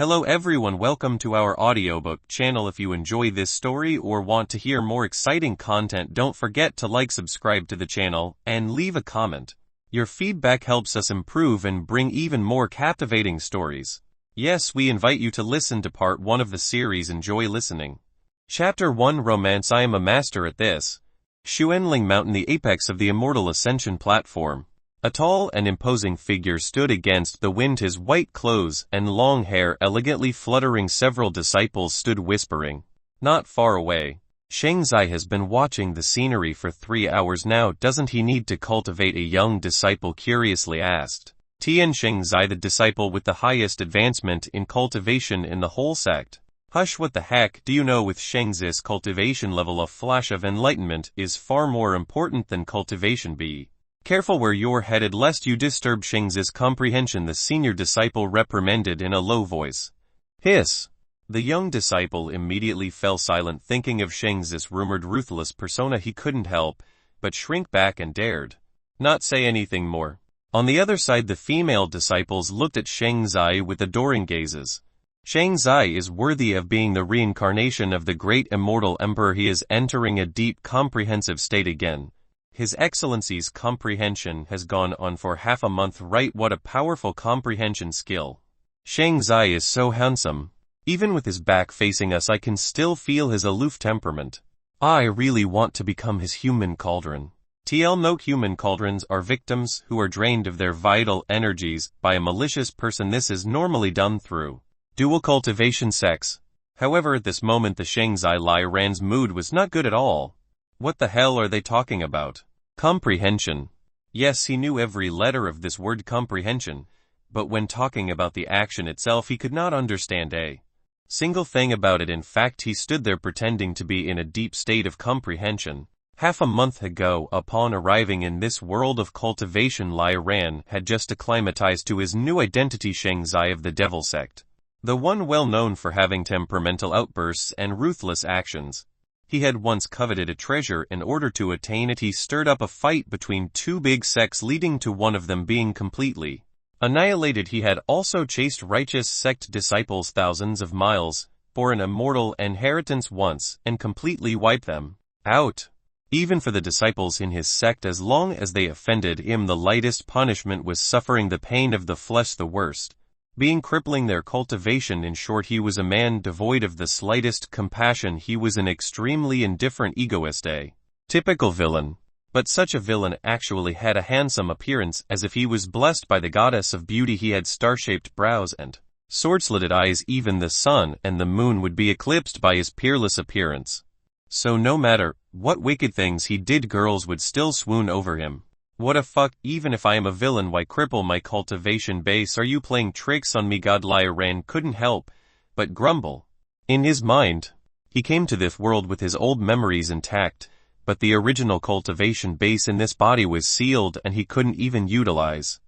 Hello everyone, welcome to our audiobook channel. If you enjoy this story or want to hear more exciting content, don't forget to subscribe to the channel, and leave a comment. Your feedback helps us improve and bring even more captivating stories. Yes, we invite you to listen to part 1 of the series. Enjoy listening. Chapter 1 Romance. I am a master at this. Xuanling Mountain, the apex of the immortal ascension platform. A tall and imposing figure stood against the wind, his white clothes and long hair elegantly fluttering. Several disciples stood whispering. Not far away. Shengzai has been watching the scenery for 3 hours now. Doesn't he need to cultivate? A young disciple curiously asked. Tian Shengzai, the disciple with the highest advancement in cultivation in the whole sect. Hush, what the heck do you know? With Shengzai's cultivation level, a flash of enlightenment is far more important than cultivation. Be careful where you're headed lest you disturb Shengzai's comprehension, the senior disciple reprimanded in a low voice. Hiss! The young disciple immediately fell silent, thinking of Shengzai's rumored ruthless persona. He couldn't help but shrink back and dared not say anything more. On the other side, the female disciples looked at Shengzai with adoring gazes. Shengzai is worthy of being the reincarnation of the great immortal emperor. He is entering a deep comprehensive state again. His Excellency's comprehension has gone on for half a month, right? What a powerful comprehension skill. Shengzai is so handsome. Even with his back facing us, I can still feel his aloof temperament. I really want to become his human cauldron. TL note: human cauldrons are victims who are drained of their vital energies by a malicious person. This is normally done through dual cultivation sex. However, at this moment the Shengzai Lai Ran's mood was not good at all. What the hell are they talking about? Comprehension. Yes, he knew every letter of this word comprehension, but when talking about the action itself he could not understand a single thing about it. In fact, he stood there pretending to be in a deep state of comprehension. Half a month ago, upon arriving in this world of cultivation, Lai Ran had just acclimatized to his new identity, Shengzai of the Devil Sect. The one well known for having temperamental outbursts and ruthless actions. He had once coveted a treasure. In order to attain it, he stirred up a fight between two big sects, leading to one of them being completely annihilated. He had also chased righteous sect disciples thousands of miles for an immortal inheritance once, and completely wiped them out. Even for the disciples in his sect, as long as they offended him, the lightest punishment was suffering the pain of the flesh, the worst being crippling their cultivation. In short, he was a man devoid of the slightest compassion. He was an extremely indifferent egoist, a typical villain. But such a villain actually had a handsome appearance, as if he was blessed by the goddess of beauty. He had star-shaped brows and sword-slitted eyes. Even the sun and the moon would be eclipsed by his peerless appearance. So no matter what wicked things he did, girls would still swoon over him. What a fuck, even if I am a villain, why cripple my cultivation base? Are you playing tricks on me? God, Lai Ran couldn't help but grumble. In his mind, he came to this world with his old memories intact, but the original cultivation base in this body was sealed and he couldn't even utilize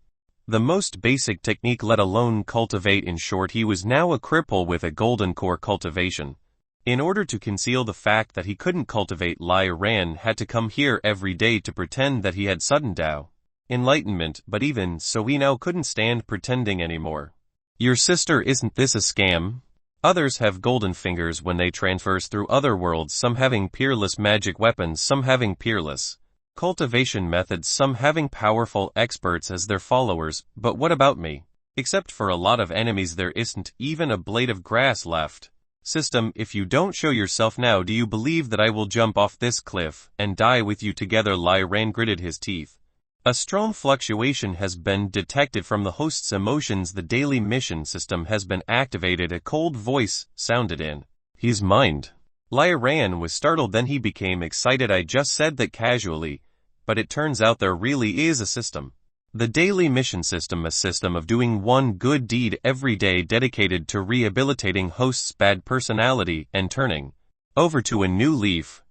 the most basic technique, let alone cultivate. In short, he was now a cripple with a golden core cultivation. In order to conceal the fact that he couldn't cultivate, Lai Ran had to come here every day to pretend that he had sudden Tao enlightenment, but even so he now couldn't stand pretending anymore. Your sister, isn't this a scam? Others have golden fingers when they transverse through other worlds, some having peerless magic weapons, some having peerless cultivation methods, some having powerful experts as their followers. But what about me? Except for a lot of enemies, there isn't even a blade of grass left. System, if you don't show yourself now, do you believe that I will jump off this cliff and die with you together? Lai Ran gritted his teeth. A strong fluctuation has been detected from the host's emotions. The daily mission system has been activated. A cold voice sounded in his mind. Lai Ran was startled, then he became excited. I just said that casually, but it turns out there really is a system. The daily mission system, a system of doing one good deed every day dedicated to rehabilitating host's bad personality and turning over to a new leaf.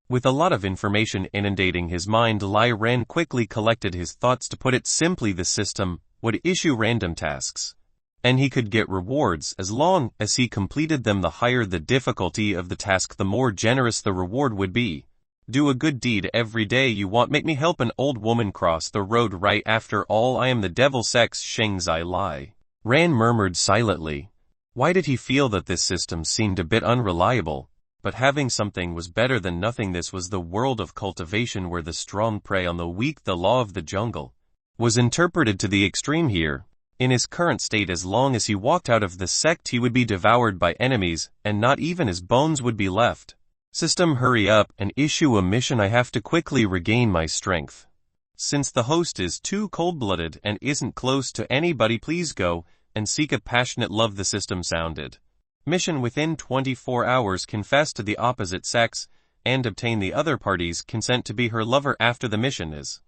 With a lot of information inundating his mind, Lai Ran quickly collected his thoughts. To put it simply, the system would issue random tasks, and he could get rewards as long as he completed them. The higher the difficulty of the task, the more generous the reward would be. Do a good deed every day you want. Make me help an old woman cross the road. Right, after all, I am the devil sex. Shengzai Lai Ran murmured silently. Why did he feel that this system seemed a bit unreliable? But having something was better than nothing. This was the world of cultivation where the strong prey on the weak. The law of the jungle was interpreted to the extreme here. In his current state, as long as he walked out of the sect, he would be devoured by enemies, and not even his bones would be left. System, hurry up and issue a mission. I have to quickly regain my strength. Since the host is too cold-blooded and isn't close to anybody, please go and seek a passionate love. The system sounded. Mission: within 24 hours confess to the opposite sex and obtain the other party's consent to be her lover. After the mission is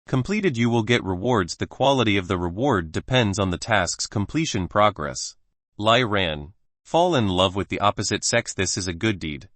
completed, you will get rewards. The quality of the reward depends on the task's completion progress. Lai Ran. Fall in love with the opposite sex. This is a good deed.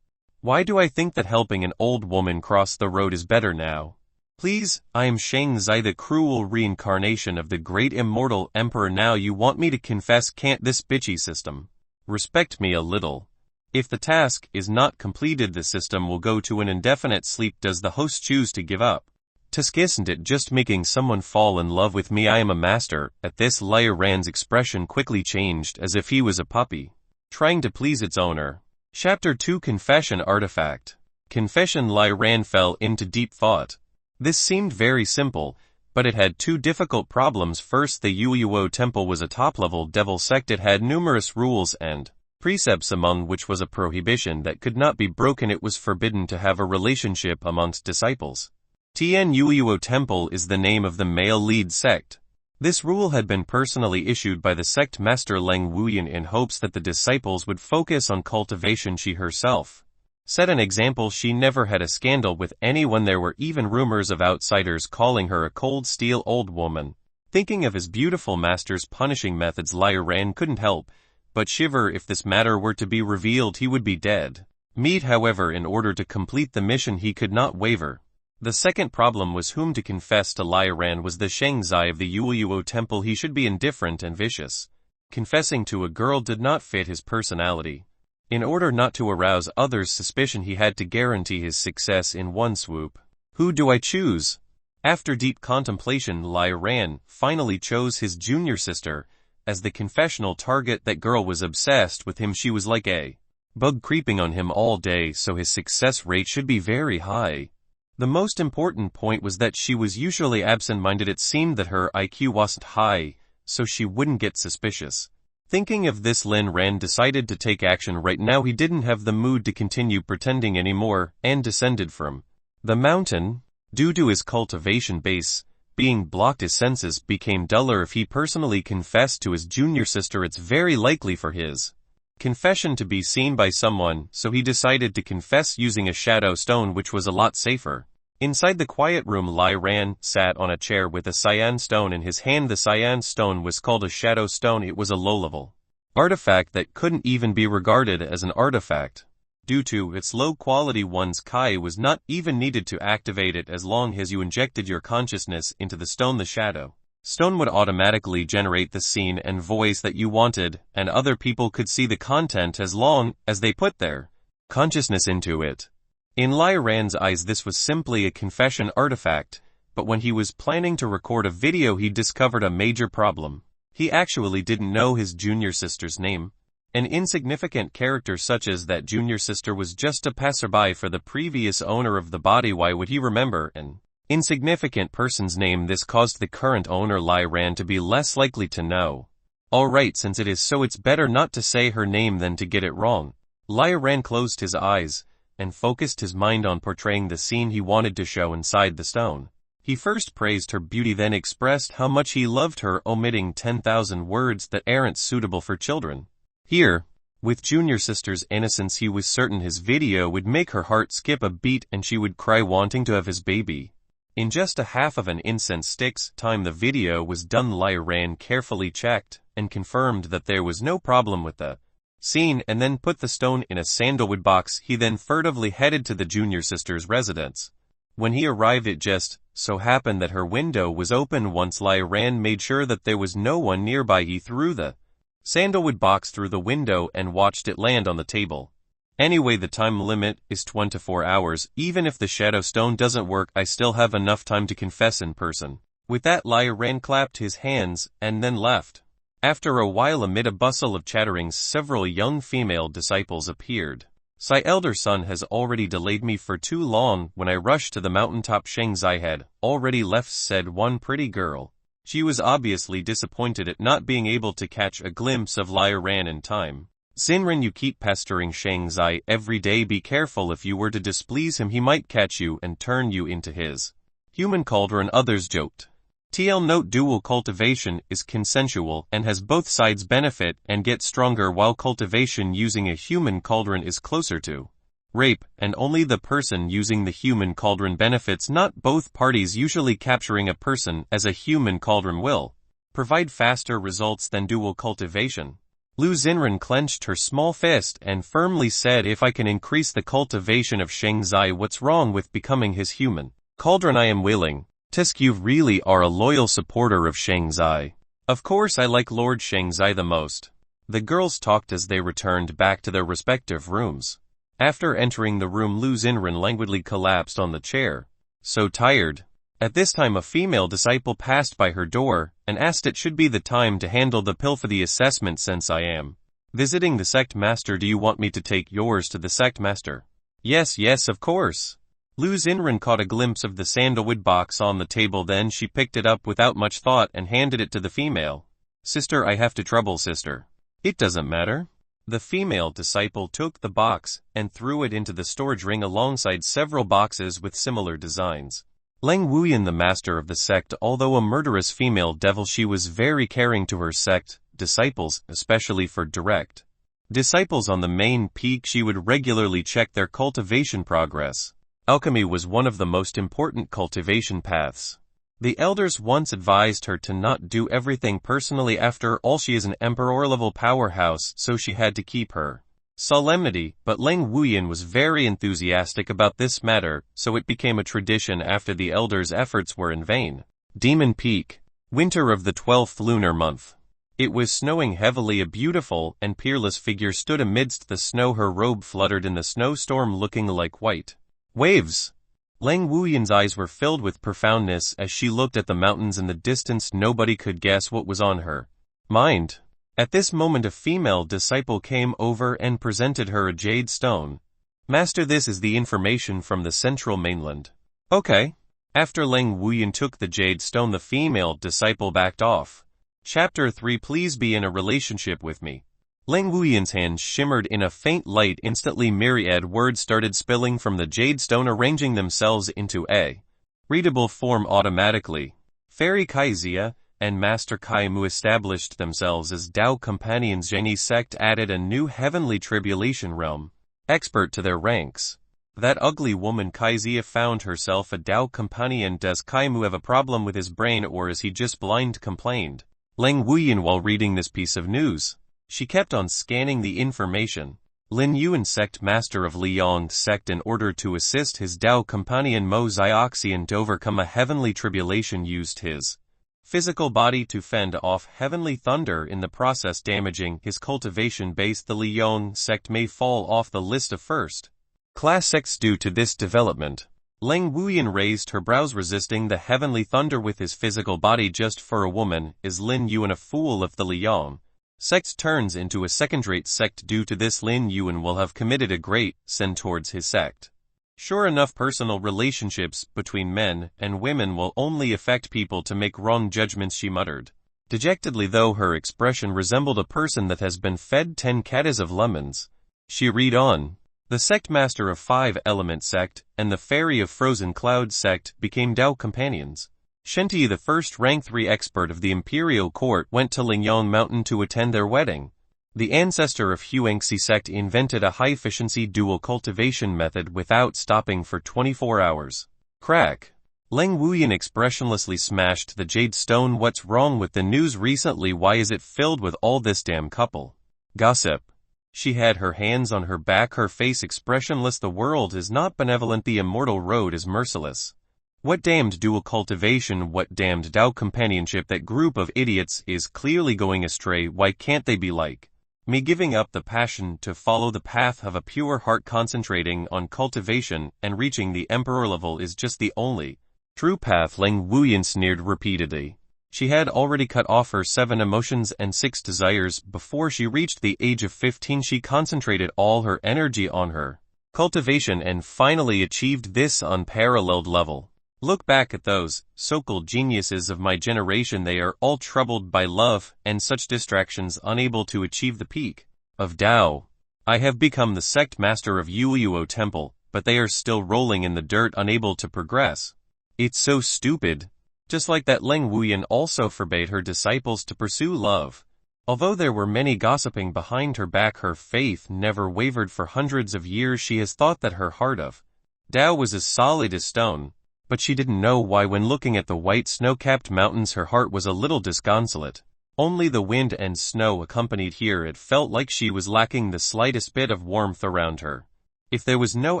Why do I think that helping an old woman cross the road is better now? Please, I am Shang Zai, the cruel reincarnation of the great immortal emperor. Now you want me to confess? Can't this bitchy system respect me a little? If the task is not completed, the system will go to an indefinite sleep. Does the host choose to give up? Tusk, isn't it just making someone fall in love with me? I am a master. At this, Lai Ran's expression quickly changed as if he was a puppy trying to please its owner. Chapter 2: Confession Artifact. Confession. Lai Ran fell into deep thought. This seemed very simple, but it had two difficult problems. First, the Yuo temple was a top-level devil sect. It had numerous rules and precepts, among which was a prohibition that could not be broken. It was forbidden to have a relationship amongst disciples. Tian Yuo Temple is the name of the male lead sect. This rule had been personally issued by the sect master Leng Wuyan in hopes that the disciples would focus on cultivation. She herself set an example. She never had a scandal with anyone. There were even rumors of outsiders calling her a cold steel old woman. Thinking of his beautiful master's punishing methods, Lai Ran couldn't help but shiver. If this matter were to be revealed, he would be dead meat. However, in order to complete the mission, he could not waver. The second problem was whom to confess to. Lai Ran was the Shang Zai of the Yuo temple. He should be indifferent and vicious. Confessing to a girl did not fit his personality. In order not to arouse others' suspicion, he had to guarantee his success in one swoop. Who do I choose? After deep contemplation, Lai Ran finally chose his junior sister as the confessional target. That girl was obsessed with him. She was like a bug creeping on him all day, so his success rate should be very high. The most important point was that she was usually absent-minded. It seemed that her IQ wasn't high, so she wouldn't get suspicious. Thinking of this, Lin Ran decided to take action right now. He didn't have the mood to continue pretending anymore, and descended from the mountain. Due to his cultivation base being blocked, his senses became duller. If he personally confessed to his junior sister, it's very likely for his confession to be seen by someone, so he decided to confess using a shadow stone, which was a lot safer. Inside the quiet room, Lai Ran sat on a chair with a cyan stone in his hand. The cyan stone was called a shadow stone. It was a low-level artifact that couldn't even be regarded as an artifact. Due to its low quality, one's Kai was not even needed to activate it. As long as you injected your consciousness into the stone, the shadow stone would automatically generate the scene and voice that you wanted, and other people could see the content as long as they put their consciousness into it. In Lai Ran's eyes, this was simply a confession artifact, but when he was planning to record a video, he discovered a major problem. He actually didn't know his junior sister's name. An insignificant character such as that junior sister was just a passerby for the previous owner of the body. Why would he remember an insignificant person's name? This caused the current owner, Lai Ran, to be less likely to know. Alright, since it is so, it's better not to say her name than to get it wrong. Lai Ran closed his eyes and focused his mind on portraying the scene he wanted to show inside the stone. He first praised her beauty, then expressed how much he loved her, omitting 10,000 words that aren't suitable for children. Here, with junior sister's innocence, he was certain his video would make her heart skip a beat and she would cry, wanting to have his baby. In just a half of an incense stick's time the video was done. Lai Ran carefully checked and confirmed that there was no problem with the scene, and then put the stone in a sandalwood box. He then furtively headed to the junior sister's residence. When he arrived, it just so happened that her window was open. Once Lai Ran made sure that there was no one nearby, he threw the sandalwood box through the window and watched it land on the table. Anyway, the time limit is 24 hours. Even if the shadow stone doesn't work, I still have enough time to confess in person. With that, Lai Ran clapped his hands and then left. After a while, amid a bustle of chatterings, several young female disciples appeared. "My elder son has already delayed me for too long. When I rushed to the mountaintop, Shangzai had already left," said one pretty girl. She was obviously disappointed at not being able to catch a glimpse of Lai Ran in time. "Xinren, you keep pestering Shangzai every day. Be careful, if you were to displease him, he might catch you and turn you into his human cauldron," others joked. TL note: dual cultivation is consensual and has both sides benefit and get stronger, while cultivation using a human cauldron is closer to rape, and only the person using the human cauldron benefits, not both parties. Usually capturing a person as a human cauldron will provide faster results than dual cultivation. Lu Xinren clenched her small fist and firmly said, "If I can increase the cultivation of Shangzai, what's wrong with becoming his human cauldron? I am willing." "Tisk, you really are a loyal supporter of Shangzai." "Of course, I like Lord Shangzai the most." The girls talked as they returned back to their respective rooms. After entering the room, Lu Xinren languidly collapsed on the chair. So tired. At this time, a female disciple passed by her door and asked it should be the time to handle the pill for the assessment. "Since I am visiting the sect master, do you want me to take yours to the sect master?" Yes, of course." Lu Xinren caught a glimpse of the sandalwood box on the table, then she picked it up without much thought and handed it to the female. "Sister, I have to trouble, sister." "It doesn't matter." The female disciple took the box and threw it into the storage ring alongside several boxes with similar designs. Leng Wuyan, the master of the sect, although a murderous female devil, she was very caring to her sect disciples, especially for direct disciples on the main peak. She would regularly check their cultivation progress. Alchemy was one of the most important cultivation paths. The elders once advised her to not do everything personally. After all, she is an emperor-level powerhouse, so she had to keep her solemnity, but Leng Wuyan was very enthusiastic about this matter, so it became a tradition after the elders' efforts were in vain. Demon Peak. Winter of the 12th lunar month. It was snowing heavily. A beautiful and peerless figure stood amidst the snow. Her robe fluttered in the snowstorm, looking like white waves. Leng Wuyan's eyes were filled with profoundness as she looked at the mountains in the distance. Nobody could guess what was on her mind. At this moment, a female disciple came over and presented her a jade stone. "Master, this is the information from the central mainland." "Okay." After Leng Wuyan took the jade stone, the female disciple backed off. Chapter 3. Please be in a relationship with me. Leng Wuyan's hands shimmered in a faint light. Instantly, myriad words started spilling from the jade stone, arranging themselves into a readable form automatically. Fairy Kaizia and Master Kai Mu established themselves as Dao companions. Zhengyi sect added a new heavenly tribulation realm expert to their ranks. That ugly woman Kaizia found herself a Dao companion. Does Kai Mu have a problem with his brain, or is he just blind? Complained Leng Wuyan while reading this piece of news. She kept on scanning the information. Lin Yuan, sect master of Liang sect, in order to assist his Dao companion Mo Zioxian to overcome a heavenly tribulation, used his physical body to fend off heavenly thunder, in the process damaging his cultivation base. The Liang sect may fall off the list of first class sects due to this development. Leng Wuyan raised her brows, resisting the heavenly thunder with his physical body. Just for a woman, is Lin Yuan a fool? If the Liang sect turns into a second-rate sect due to this, Lin Yuan will have committed a great sin towards his sect. Sure enough, personal relationships between men and women will only affect people to make wrong judgments, she muttered dejectedly, though her expression resembled a person that has been fed 10 cattas of lemons. She read on. The sect master of 5-element sect and the fairy of frozen cloud sect became Dao companions. Shenti, the first rank 3 expert of the imperial court, went to Lingyang Mountain to attend their wedding. The ancestor of Huangxi sect invented a high-efficiency dual cultivation method without stopping for 24 hours. Crack. Leng Wuyan expressionlessly smashed the jade stone. What's wrong with the news recently? Why is it filled with all this damn couple gossip? She had her hands on her back, her face expressionless. The world is not benevolent. The immortal road is merciless. What damned dual cultivation? What damned Dao companionship? That group of idiots is clearly going astray. Why can't they be like me, giving up the passion to follow the path of a pure heart? Concentrating on cultivation and reaching the emperor level is just the only true path. Leng Wuyan sneered repeatedly. She had already cut off her 7 emotions and 6 desires. Before she reached the age of 15, she concentrated all her energy on her cultivation and finally achieved this unparalleled level. Look back at those so-called geniuses of my generation. They are all troubled by love and such distractions, unable to achieve the peak of Tao. I have become the sect master of Yuo Temple, but they are still rolling in the dirt, unable to progress. It's so stupid. Just like that, Leng Wuyan also forbade her disciples to pursue love. Although there were many gossiping behind her back, her faith never wavered. For hundreds of years she has thought that her heart of Tao was as solid as stone, but she didn't know why. When looking at the white snow-capped mountains, her heart was a little disconsolate. Only the wind and snow accompanied here. It felt like she was lacking the slightest bit of warmth around her. If there was no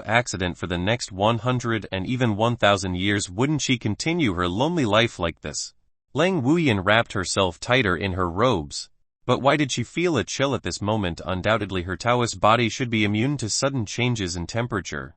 accident for the next 100 and even 1,000 years, wouldn't she continue her lonely life like this? Leng Wuyan wrapped herself tighter in her robes. But why did she feel a chill at this moment? Undoubtedly her Taoist body should be immune to sudden changes in temperature.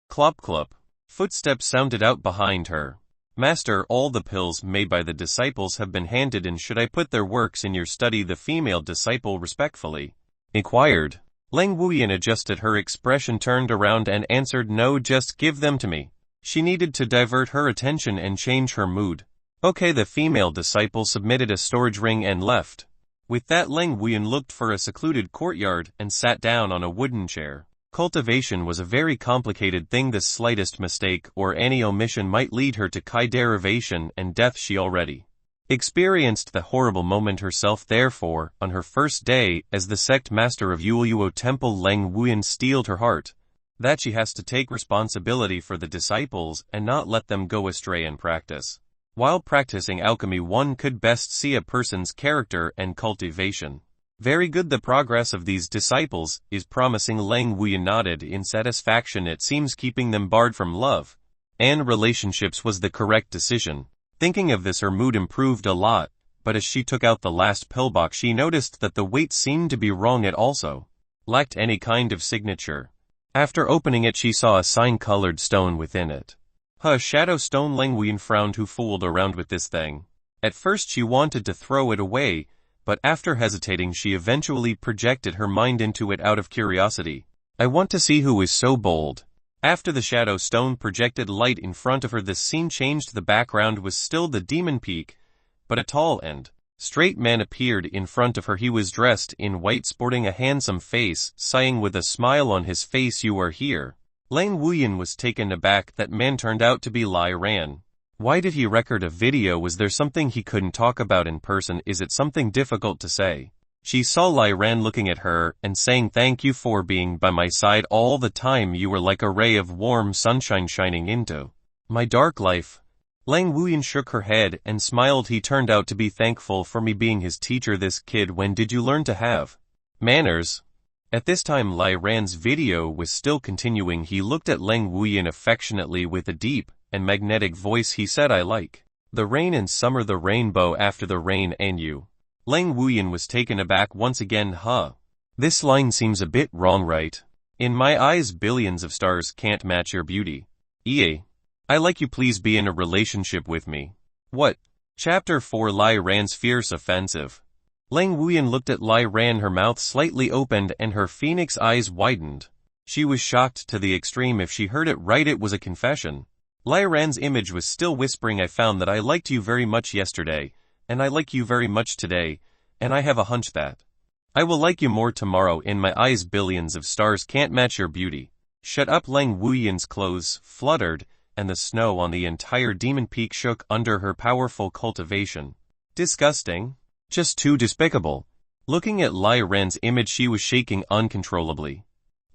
Clop clop. Footsteps sounded out behind her. Master, all the pills made by the disciples have been handed in. Should I put their works in your study? The female disciple respectfully inquired. Leng Wuyan adjusted her expression, turned around and answered, no, just give them to me. She needed to divert her attention and change her mood. Okay. The female disciple submitted a storage ring and left. With that, Leng Wuyan looked for a secluded courtyard and sat down on a wooden chair. Cultivation was a very complicated thing. The slightest mistake or any omission might lead her to Kai derivation and death. She already experienced the horrible moment herself. Therefore, on her first day as the sect master of Yuo Temple, Leng Wuyan steeled her heart that she has to take responsibility for the disciples and not let them go astray in practice. While practicing alchemy, one could best see a person's character and cultivation. Very good. The progress of these disciples is promising. Leng Wuyan nodded in satisfaction. It seems keeping them barred from love and relationships was the correct decision. Thinking of this, her mood improved a lot, but as she took out the last pill box, she noticed that the weight seemed to be wrong. It also lacked any kind of signature. After opening it, she saw a sign-colored stone within it. Shadow stone. Leng Wuyan frowned. Who fooled around with this thing? At first she wanted to throw it away, but after hesitating she eventually projected her mind into it out of curiosity. I want to see who is so bold. After the shadow stone projected light in front of her, the scene changed. The background was still the demon peak, but a tall and straight man appeared in front of her. He was dressed in white, sporting a handsome face, sighing with a smile on his face. You are here. Leng Wuyan was taken aback. That man turned out to be Lai Ran. Why did he record a video? Was there something he couldn't talk about in person? Is it something difficult to say? She saw Lai Ran looking at her and saying, thank you for being by my side all the time. You were like a ray of warm sunshine shining into my dark life. Leng Wuyan shook her head and smiled. He turned out to be thankful for me being his teacher. This kid, when did you learn to have manners? At this time Lai Ran's video was still continuing. He looked at Leng Wuyan affectionately with a deep and magnetic voice. He said, I like the rain in summer, the rainbow after the rain, and you. Leng Wuyan was taken aback once again. This line seems a bit wrong, right? In my eyes billions of stars can't match your beauty. I like you, please be in a relationship with me. What? Chapter 4. Lai Ran's fierce offensive. Leng Wuyan looked at Lai Ran, her mouth slightly opened and her phoenix eyes widened. She was shocked to the extreme. If she heard it right, it was a confession. Lai Ran's image was still whispering, I found that I liked you very much yesterday, and I like you very much today, and I have a hunch that I will like you more tomorrow. In my eyes billions of stars can't match your beauty. Shut up. Leng Wuyan's clothes fluttered, and the snow on the entire demon peak shook under her powerful cultivation. Disgusting. Just too despicable. Looking at Lai Ran's image, she was shaking uncontrollably.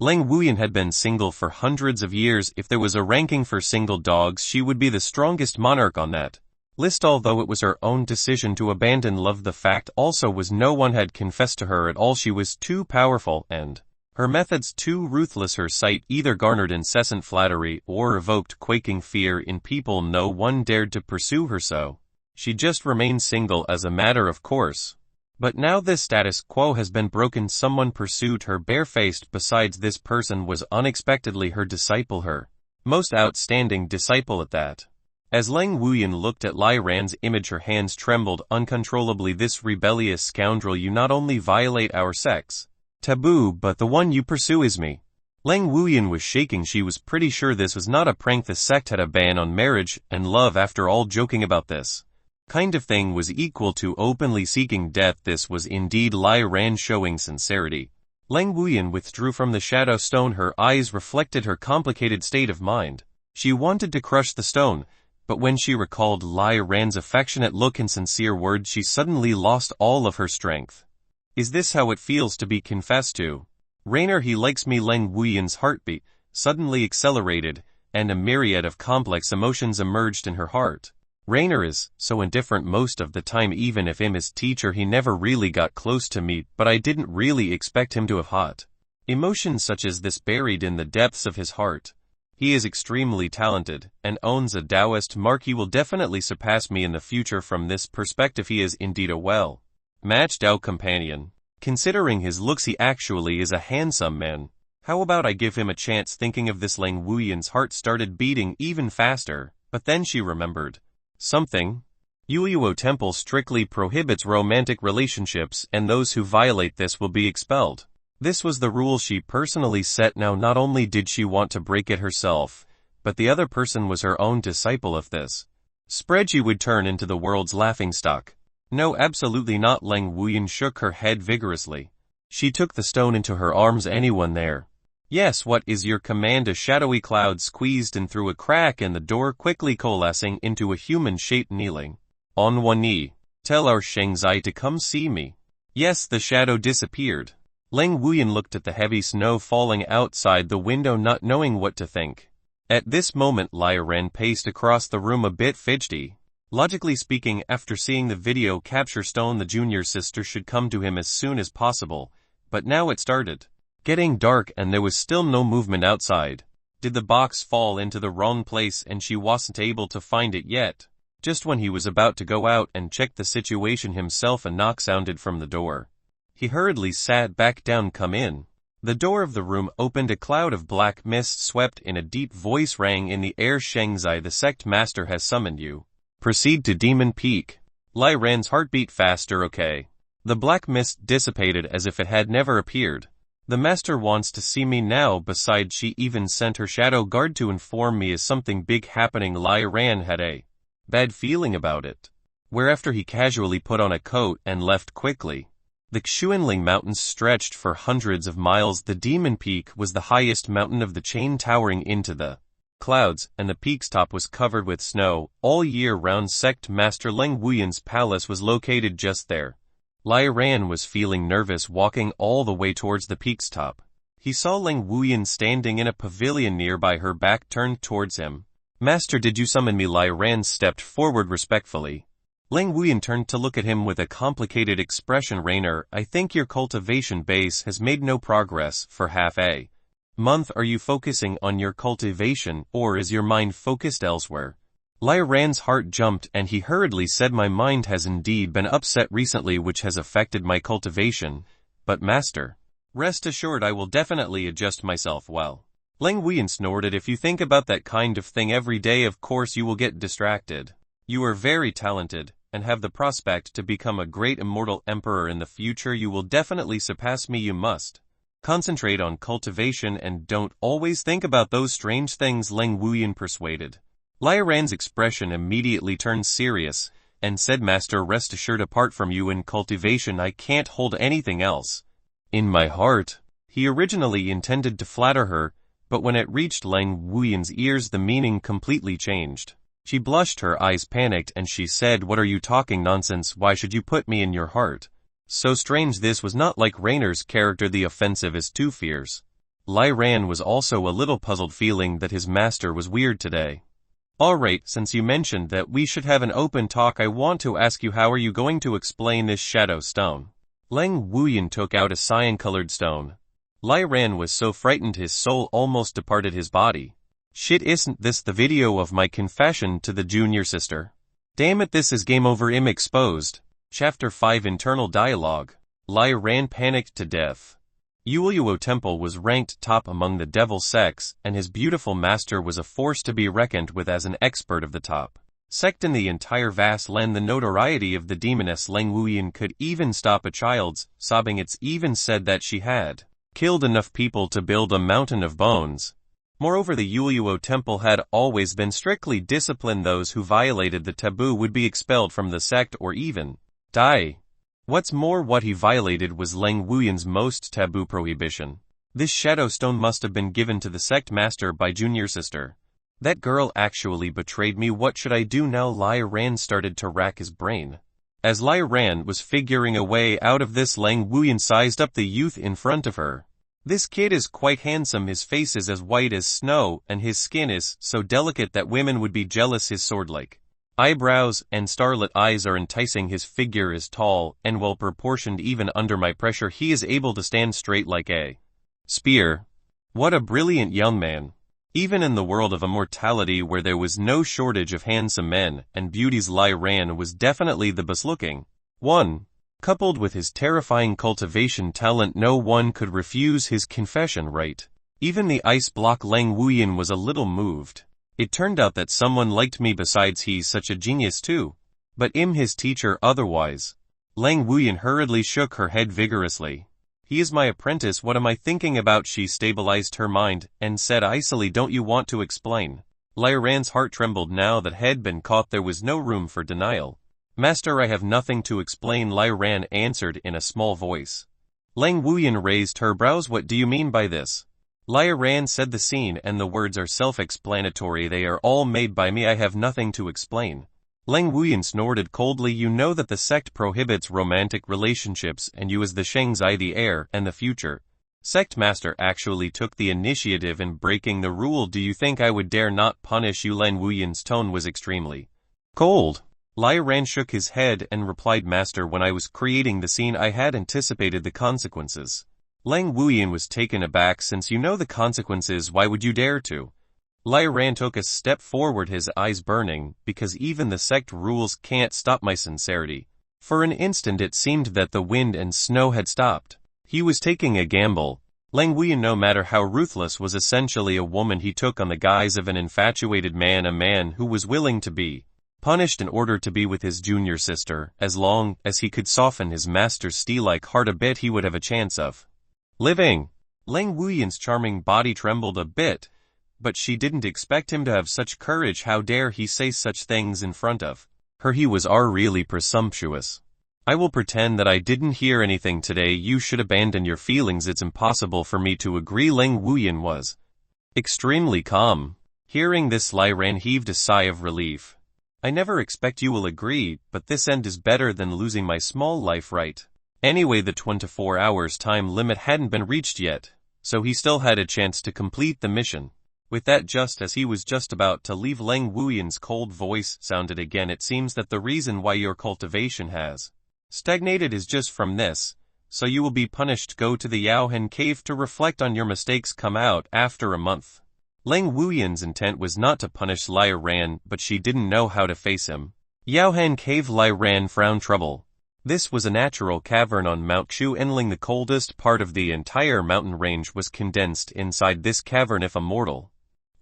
Leng Wuyan had been single for hundreds of years. If there was a ranking for single dogs, she would be the strongest monarch on that list. Although it was her own decision to abandon love, the fact also was no one had confessed to her at all. She was too powerful and her methods too ruthless. Her sight either garnered incessant flattery or evoked quaking fear in people. No one dared to pursue her, so she just remained single as a matter of course. But now this status quo has been broken. Someone pursued her barefaced. Besides, this person was unexpectedly her disciple, her most outstanding disciple at that. As Lang Wuyan looked at Lai Ran's image, her hands trembled uncontrollably. This rebellious scoundrel, you not only violate our sex taboo, but the one you pursue is me. Lang Wuyan was shaking. She was pretty sure this was not a prank. The sect had a ban on marriage and love. After all, joking about this kind of thing was equal to openly seeking death. This was indeed Lai Ran showing sincerity. Lang Wuyan withdrew from the shadow stone. Her eyes reflected her complicated state of mind. She wanted to crush the stone, but when she recalled Lai Ran's affectionate look and sincere words, she suddenly lost all of her strength. Is this how it feels to be confessed to? Rainer, he likes me. Lang Wuyan's heartbeat suddenly accelerated, and a myriad of complex emotions emerged in her heart. Rainer is so indifferent most of the time. Even if I'm his teacher, he never really got close to me, but I didn't really expect him to have hot emotions such as this buried in the depths of his heart. He is extremely talented, and owns a Taoist mark. He will definitely surpass me in the future. From this perspective, he is indeed a well-matched Tao companion. Considering his looks, he actually is a handsome man. How about I give him a chance? Thinking of this, Lang Wuyan's heart started beating even faster, but then she remembered something. Yueyuo Temple strictly prohibits romantic relationships, and those who violate this will be expelled. This was the rule she personally set. Now, not only did she want to break it herself, but the other person was her own disciple. If this spread, she would turn into the world's laughingstock. No, absolutely not. Lang Wuyan shook her head vigorously. She took the stone into her arms. Anyone there? Yes, what is your command? A shadowy cloud squeezed in through a crack in the door, quickly coalescing into a human shape kneeling on one knee. Tell our Shengzai to come see me. Yes, the shadow disappeared. Lang Wuyan looked at the heavy snow falling outside the window, not knowing what to think. At this moment, Lai Ran paced across the room a bit fidgety. Logically speaking, after seeing the video capture stone, the junior sister should come to him as soon as possible, but now it started getting dark and there was still no movement outside. Did the box fall into the wrong place and she wasn't able to find it yet? Just when he was about to go out and check the situation himself, a knock sounded from the door. He hurriedly sat back down. Come in. The door of the room opened. A cloud of black mist swept in. A deep voice rang in the air. Shengzai, the sect master has summoned you. Proceed to Demon Peak. Lai Ran's heart beat faster. Okay. The black mist dissipated as if it had never appeared. The master wants to see me now. Besides, she even sent her shadow guard to inform me. Is something big happening? Lai Ran had a bad feeling about it. Whereafter he casually put on a coat and left quickly. The Xuanling Mountains stretched for hundreds of miles. The Demon Peak was the highest mountain of the chain, towering into the clouds, and the peak's top was covered with snow. All year round, sect master Lang Wuyan's palace was located just there. Lai Ran was feeling nervous walking all the way towards the peak's top. He saw Lang Wuyan standing in a pavilion nearby, her back turned towards him. Master, did you summon me? Lai Ran stepped forward respectfully. Lang Wuyan turned to look at him with a complicated expression. Rainer, I think your cultivation base has made no progress for half a month. Are you focusing on your cultivation, or is your mind focused elsewhere? Lai Ran's heart jumped and he hurriedly said, my mind has indeed been upset recently, which has affected my cultivation, but master, rest assured I will definitely adjust myself well. Lang Wuyan snorted. If you think about that kind of thing every day, of course you will get distracted. You are very talented, and have the prospect to become a great immortal emperor in the future. You will definitely surpass me. You must concentrate on cultivation and don't always think about those strange things, Lang Wuyan persuaded. Lai Ran's expression immediately turned serious, and said, Master, rest assured, apart from you in cultivation I can't hold anything else in my heart. He originally intended to flatter her, but when it reached Lang Wuyan's ears the meaning completely changed. She blushed, her eyes panicked, and she said, what are you talking nonsense? Why should you put me in your heart? So strange. This was not like Rainer's character. The offensive is too fierce. Lai Ran was also a little puzzled, feeling that his master was weird today. Alright, since you mentioned that we should have an open talk, I want to ask you, how are you going to explain this shadow stone? Lang Wuyan took out a cyan-colored stone. Lai Ran was so frightened his soul almost departed his body. Shit, isn't this the video of my confession to the junior sister? Damn it, this is game over. I'm exposed. Chapter 5 Internal Dialogue. Lai Ran panicked to death. Uluo Temple was ranked top among the devil sects, and his beautiful master was a force to be reckoned with as an expert of the top sect in the entire vast land. The notoriety of the demoness Lang Wuyin could even stop a child's sobbing. It's even said that she had killed enough people to build a mountain of bones. Moreover, the Uluo Temple had always been strictly disciplined. Those who violated the taboo would be expelled from the sect or even die. What's more, what he violated was Lang Wuyin's most taboo prohibition. This shadow stone must have been given to the sect master by junior sister. That girl actually betrayed me. What should I do now? Lai Ran started to rack his brain. As Lai Ran was figuring a way out of this, Lang Wuyin sized up the youth in front of her. This kid is quite handsome. His face is as white as snow, and his skin is so delicate that women would be jealous. His sword-like eyebrows and starlit eyes are enticing. His figure is tall and well proportioned. Even under my pressure, he is able to stand straight like a spear. What a brilliant young man. Even in the world of immortality, where there was no shortage of handsome men and beauties, Lai Ran was definitely the best-looking one. Coupled with his terrifying cultivation talent, no one could refuse his confession right. Even the ice block Lang Wuyin was a little moved. It turned out that someone liked me. Besides, he's such a genius too. But his teacher otherwise. Lang Wuyin hurriedly shook her head vigorously. He is my apprentice. What am I thinking about? She stabilized her mind and said icily, don't you want to explain? Lai Ran's heart trembled. Now that had been caught, there was no room for denial. Master, I have nothing to explain, Lai Ran answered in a small voice. Lang Wuyin raised her brows. What do you mean by this? Lai Ran said, the scene and the words are self-explanatory. They are all made by me. I have nothing to explain. Lang Wuyin snorted coldly. You know that the sect prohibits romantic relationships, and you as the Shangzai, the heir, and the future sect master, actually took the initiative in breaking the rule. Do you think I would dare not punish you? Lang Wuyin's tone was extremely cold. Lai Ran shook his head and replied, Master, when I was creating the scene, I had anticipated the consequences. Lang Wuyin was taken aback. Since you know the consequences, why would you dare to? Lai Ran took a step forward, his eyes burning, because even the sect rules can't stop my sincerity. For an instant it seemed that the wind and snow had stopped. He was taking a gamble. Lang Wuyin, no matter how ruthless, was essentially a woman he took on the guise of an infatuated man, a man who was willing to be punished in order to be with his junior sister. As long as he could soften his master's steel-like heart a bit, he would have a chance of living. Lang Wuyin's charming body trembled a bit, but she didn't expect him to have such courage. How dare he say such things in front of her? He was really presumptuous. I will pretend that I didn't hear anything today. You should abandon your feelings. It's impossible for me to agree. Lang Wuyin was extremely calm. Hearing this, Lai Ran heaved a sigh of relief. I never expect you will agree, but this end is better than losing my small life, right? Anyway, the 24 hours time limit hadn't been reached yet, so he still had a chance to complete the mission. With that, just as he was just about to leave, Lang Wuyin's cold voice sounded again. It seems that the reason why your cultivation has stagnated is just from this, so you will be punished. Go to the Yaohan cave to reflect on your mistakes. Come out after a month. Lang Wuyin's intent was not to punish Lai Ran, but she didn't know how to face him. Yaohan cave. Lai Ran frowned trouble. This was a natural cavern on Mount Chu Enling. The coldest part of the entire mountain range was condensed inside this cavern. If a mortal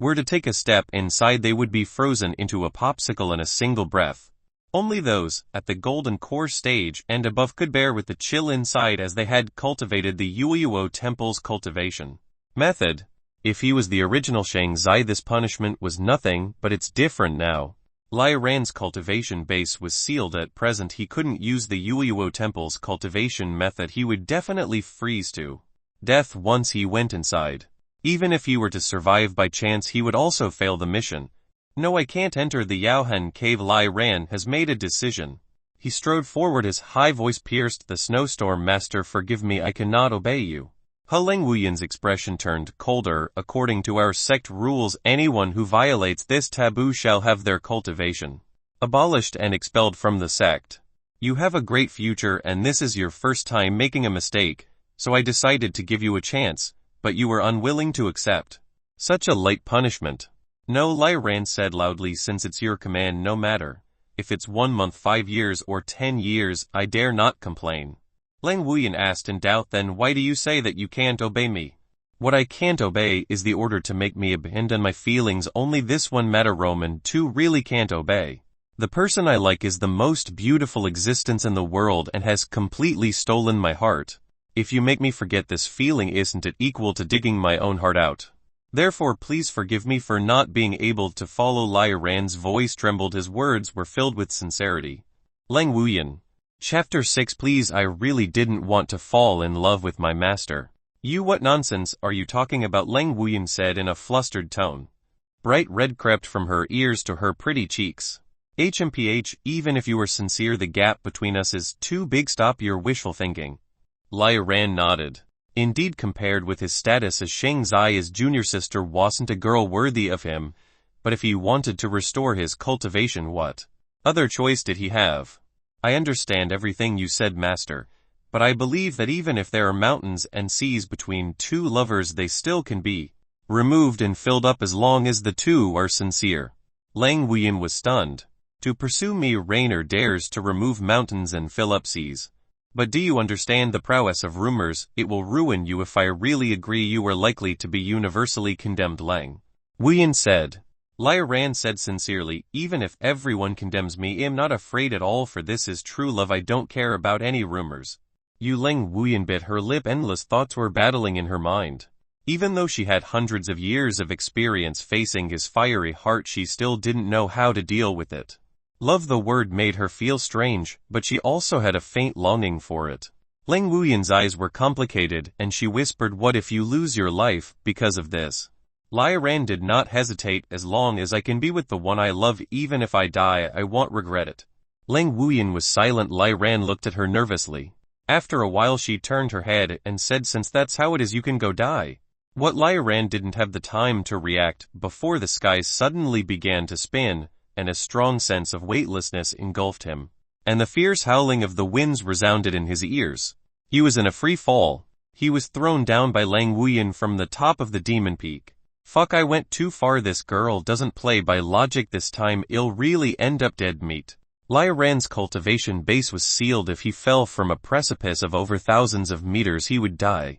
were to take a step inside, they would be frozen into a popsicle in a single breath. Only those at the golden core stage and above could bear with the chill inside, as they had cultivated the Uluo Temple's cultivation method. If he was the original Shangzai, this punishment was nothing, but it's different now. Lai Ran's cultivation base was sealed. At present he couldn't use the Uluo Temple's cultivation method. He would definitely freeze to death once he went inside. Even if he were to survive by chance, he would also fail the mission. No, I can't enter the Yaohan cave. Lai Ran has made a decision. He strode forward, his high voice pierced the snowstorm. Master, forgive me, I cannot obey you. Lang Wuyin's expression turned colder. According to our sect rules, anyone who violates this taboo shall have their cultivation abolished and expelled from the sect. You have a great future, and this is your first time making a mistake, so I decided to give you a chance, but you were unwilling to accept such a light punishment. No, Lai Ran said loudly, since it's your command, no matter if it's 1 month, 5 years, or 10 years, I dare not complain. Lang Wuyan asked in doubt. Then why do you say that you can't obey me? What I can't obey is the order to make me abandon my feelings. Only this one matter. Roman 2 really can't obey. The person I like is the most beautiful existence in the world and has completely stolen my heart. If you make me forget this feeling, isn't it equal to digging my own heart out? Therefore please forgive me for not being able to follow. Lai Ran's voice trembled. His words were filled with sincerity. Lang Wuyan. Chapter 6. Please, I really didn't want to fall in love with my master. You, what nonsense are you talking about? Lang Wuyan said in a flustered tone. Bright red crept from her ears to her pretty cheeks. HMPH, even if you were sincere, the gap between us is too big. Stop your wishful thinking. Lai Ran nodded. Indeed, compared with his status as Shang Zi's junior sister, wasn't a girl worthy of him, but if he wanted to restore his cultivation, what other choice did he have? I understand everything you said, master, but I believe that even if there are mountains and seas between two lovers, they still can be removed and filled up as long as the two are sincere. Lang Wuyan was stunned. To pursue me, Rainer dares to remove mountains and fill up seas. But do you understand the prowess of rumors? It will ruin you. If I really agree, you are likely to be universally condemned. Lang Wuyan said. Lai Ran said sincerely, even if everyone condemns me, I am not afraid at all, for this is true love. I don't care about any rumors. You. Lang Wuyan bit her lip. Endless thoughts were battling in her mind. Even though she had hundreds of years of experience facing his fiery heart, she still didn't know how to deal with it. Love, the word made her feel strange, but she also had a faint longing for it. Lang Wuyan's eyes were complicated, and she whispered, what if you lose your life because of this? Lai Ran did not hesitate. As long as I can be with the one I love, even if I die, I won't regret it. Lang Wuyan was silent. Lai Ran looked at her nervously. After a while she turned her head and said, since that's how it is, you can go die. What? Lai Ran didn't have the time to react before the skies suddenly began to spin, and a strong sense of weightlessness engulfed him, and the fierce howling of the winds resounded in his ears. He was in a free fall. He was thrown down by Lang Wuyan from the top of the demon peak. Fuck, I went too far. This girl doesn't play by logic this time. I'll really end up dead meat. Lai Ran's cultivation base was sealed. If he fell from a precipice of over thousands of meters, he would die.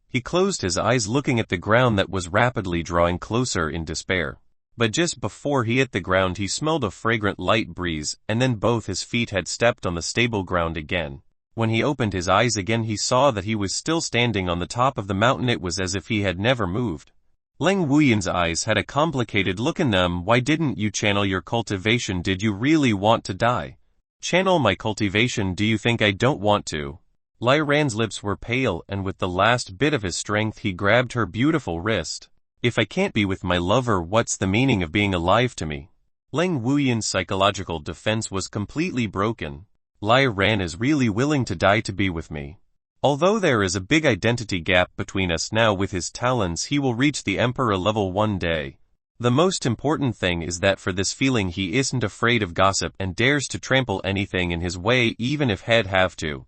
He closed his eyes, looking at the ground that was rapidly drawing closer in despair. But just before he hit the ground, he smelled a fragrant light breeze, and then both his feet had stepped on the stable ground again. When he opened his eyes again, he saw that he was still standing on the top of the mountain. It was as if he had never moved. Lang Wuyan's eyes had a complicated look in them. Why didn't you channel your cultivation? Did you really want to die? Channel my cultivation? Do you think I don't want to? Lai Ran's lips were pale, and with the last bit of his strength he grabbed her beautiful wrist. If I can't be with my lover, what's the meaning of being alive to me? Lang Wuyan's psychological defense was completely broken. Lai Ran is really willing to die to be with me. Although there is a big identity gap between us now, with his talents he will reach the Emperor level one day. The most important thing is that for this feeling he isn't afraid of gossip and dares to trample anything in his way, even if he'd have to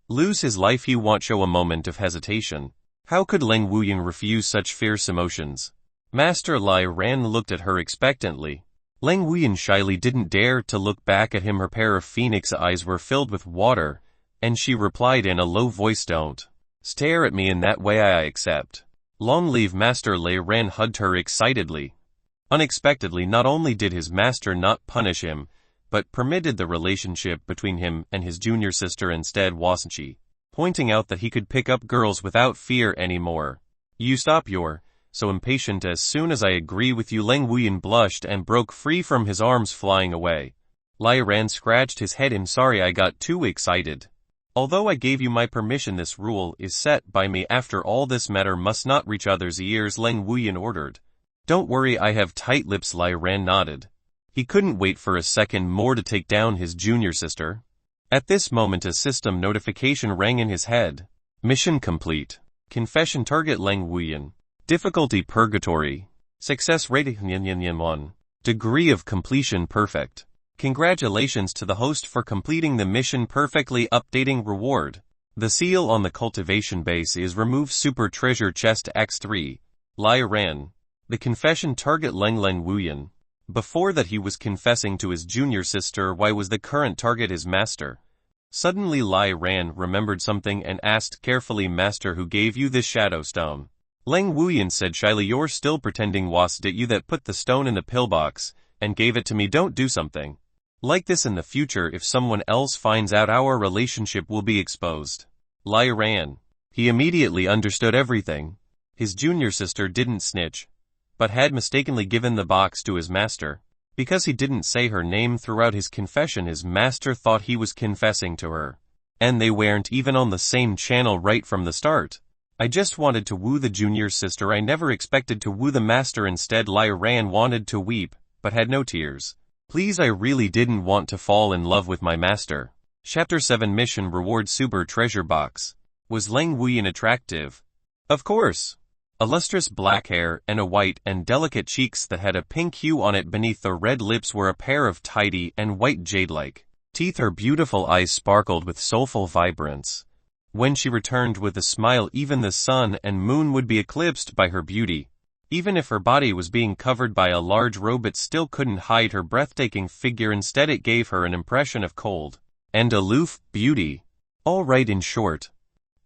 lose his life. He won't show a moment of hesitation. How could Lang Wuyan refuse such fierce emotions? Master. Lai Ran looked at her expectantly. Lang Wuyan shyly didn't dare to look back at him. Her pair of phoenix eyes were filled with water, and she replied in a low voice, don't stare at me in that way. I accept. Long live Master. Lai Ran hugged her excitedly. Unexpectedly, not only did his master not punish him, but permitted the relationship between him and his junior sister instead, wasn't she? Pointing out that he could pick up girls without fear anymore. You stop your so impatient. As soon as I agree with you. Lang Wuyan blushed and broke free from his arms, flying away. Lai Ran scratched his head. I'm sorry, I got too excited. Although I gave you my permission, this rule is set by me. After all, this matter must not reach others' ears, Lang Wuyan ordered. Don't worry, I have tight lips. Lai Ran nodded. He couldn't wait for a second more to take down his junior sister. At this moment a system notification rang in his head. Mission complete. Confession target Lang Wuyan. Difficulty purgatory. Success rating 1. Degree of completion perfect. Congratulations to the host for completing the mission perfectly. Updating reward. The seal on the cultivation base is remove super treasure chest X3. Lai Ran. The confession target Lang Wuyan. Before that he was confessing to his junior sister. Why was the current target his master? Suddenly Lai Ran remembered something and asked carefully, Master, who gave you this shadow stone? Leng Wuyan said shyly, you're still pretending. Was it you that put the stone in the pillbox and gave it to me? Don't do something like this in the future. If someone else finds out, our relationship will be exposed. Lai Ran. He immediately understood everything. His junior sister didn't snitch, but had mistakenly given the box to his master. Because he didn't say her name throughout his confession, his master thought he was confessing to her. And they weren't even on the same channel right from the start. I just wanted to woo the junior sister. I never expected to woo the master. Instead, Lai Ran wanted to weep, but had no tears. Please, I really didn't want to fall in love with my master. Chapter 7 Mission Reward Super Treasure Box. Was Leng Wuyan attractive? Of course. A lustrous black hair and a white and delicate cheeks that had a pink hue on it beneath the red lips were a pair of tidy and white jade-like teeth. Her beautiful eyes sparkled with soulful vibrance. When she returned with a smile, even the sun and moon would be eclipsed by her beauty. Even if her body was being covered by a large robe, it still couldn't hide her breathtaking figure. Instead, it gave her an impression of cold and aloof beauty. All right, in short,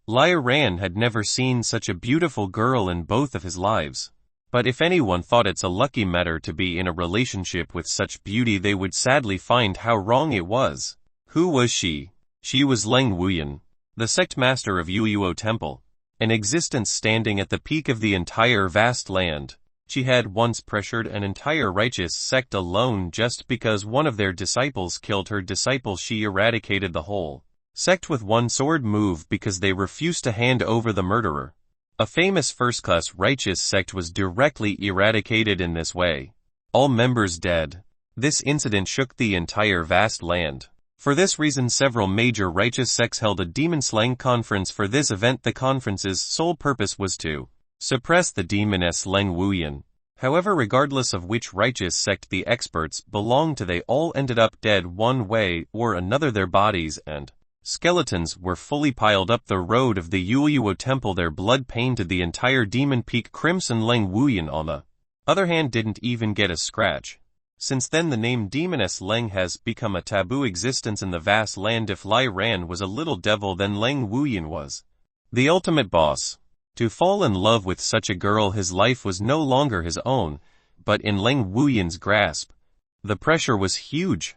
Lai Ran had never seen such a beautiful girl in both of his lives. But if anyone thought it's a lucky matter to be in a relationship with such beauty, they would sadly find how wrong it was. Who was she? She was Leng Wuyan, the sect master of Yueyuo Temple, an existence standing at the peak of the entire vast land. She had once pressured an entire righteous sect alone just because one of their disciples killed her disciple. She eradicated the whole sect with one sword move because they refused to hand over the murderer. A famous first-class righteous sect was directly eradicated in this way. All members dead. This incident shook the entire vast land. For this reason, several major righteous sects held a demon slaying conference. For this event, the conference's sole purpose was to suppress the demoness Leng Wuyan. However, regardless of which righteous sect the experts belonged to, they all ended up dead one way or another. Their bodies and skeletons were fully piled up the road of the Yueyuo Temple. Their blood painted the entire demon peak crimson. Leng Wuyan, on the other hand, didn't even get a scratch. Since then, the name Demoness Leng has become a taboo existence in the vast land. If Lai Ran was a little devil, then Leng Wuyan was the ultimate boss. To fall in love with such a girl, his life was no longer his own, but in Leng Wuyan's grasp. The pressure was huge.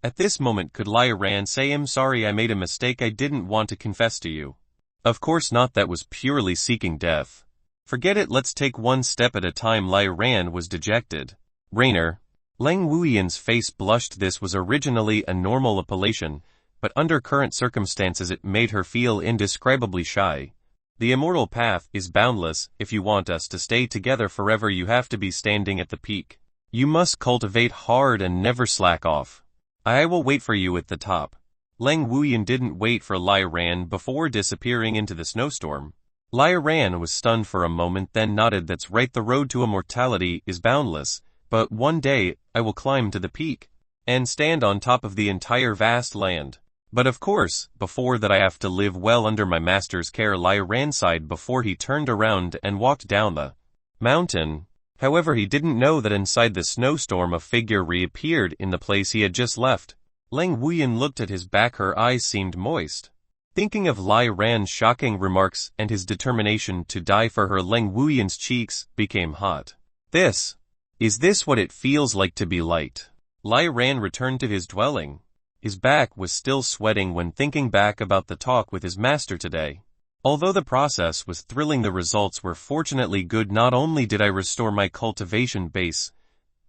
At this moment, could Lai Ran say, I'm sorry, I made a mistake, I didn't want to confess to you? Of course not, that was purely seeking death. Forget it, let's take one step at a time. Lai Ran was dejected. Rainer. Leng Wuyan's face blushed. This was originally a normal appellation, but under current circumstances it made her feel indescribably shy. The immortal path is boundless. If you want us to stay together forever, you have to be standing at the peak. You must cultivate hard and never slack off. I will wait for you at the top. Leng Wuyan didn't wait for Lai Ran before disappearing into the snowstorm. Lai Ran was stunned for a moment, then nodded. That's right, the road to immortality is boundless, but one day I will climb to the peak and stand on top of the entire vast land. But of course, before that I have to live well under my master's care. Lai Ran sighed before he turned around and walked down the mountain. However, he didn't know that inside the snowstorm a figure reappeared in the place he had just left. Leng Wuyan looked at his back. Her eyes seemed moist. Thinking of Lai Ran's shocking remarks and his determination to die for her, Leng Wuyan's cheeks became hot. Is this what it feels like to be light? Lai Ran returned to his dwelling. His back was still sweating when thinking back about the talk with his master today. Although the process was thrilling, the results were fortunately good. Not only did I restore my cultivation base,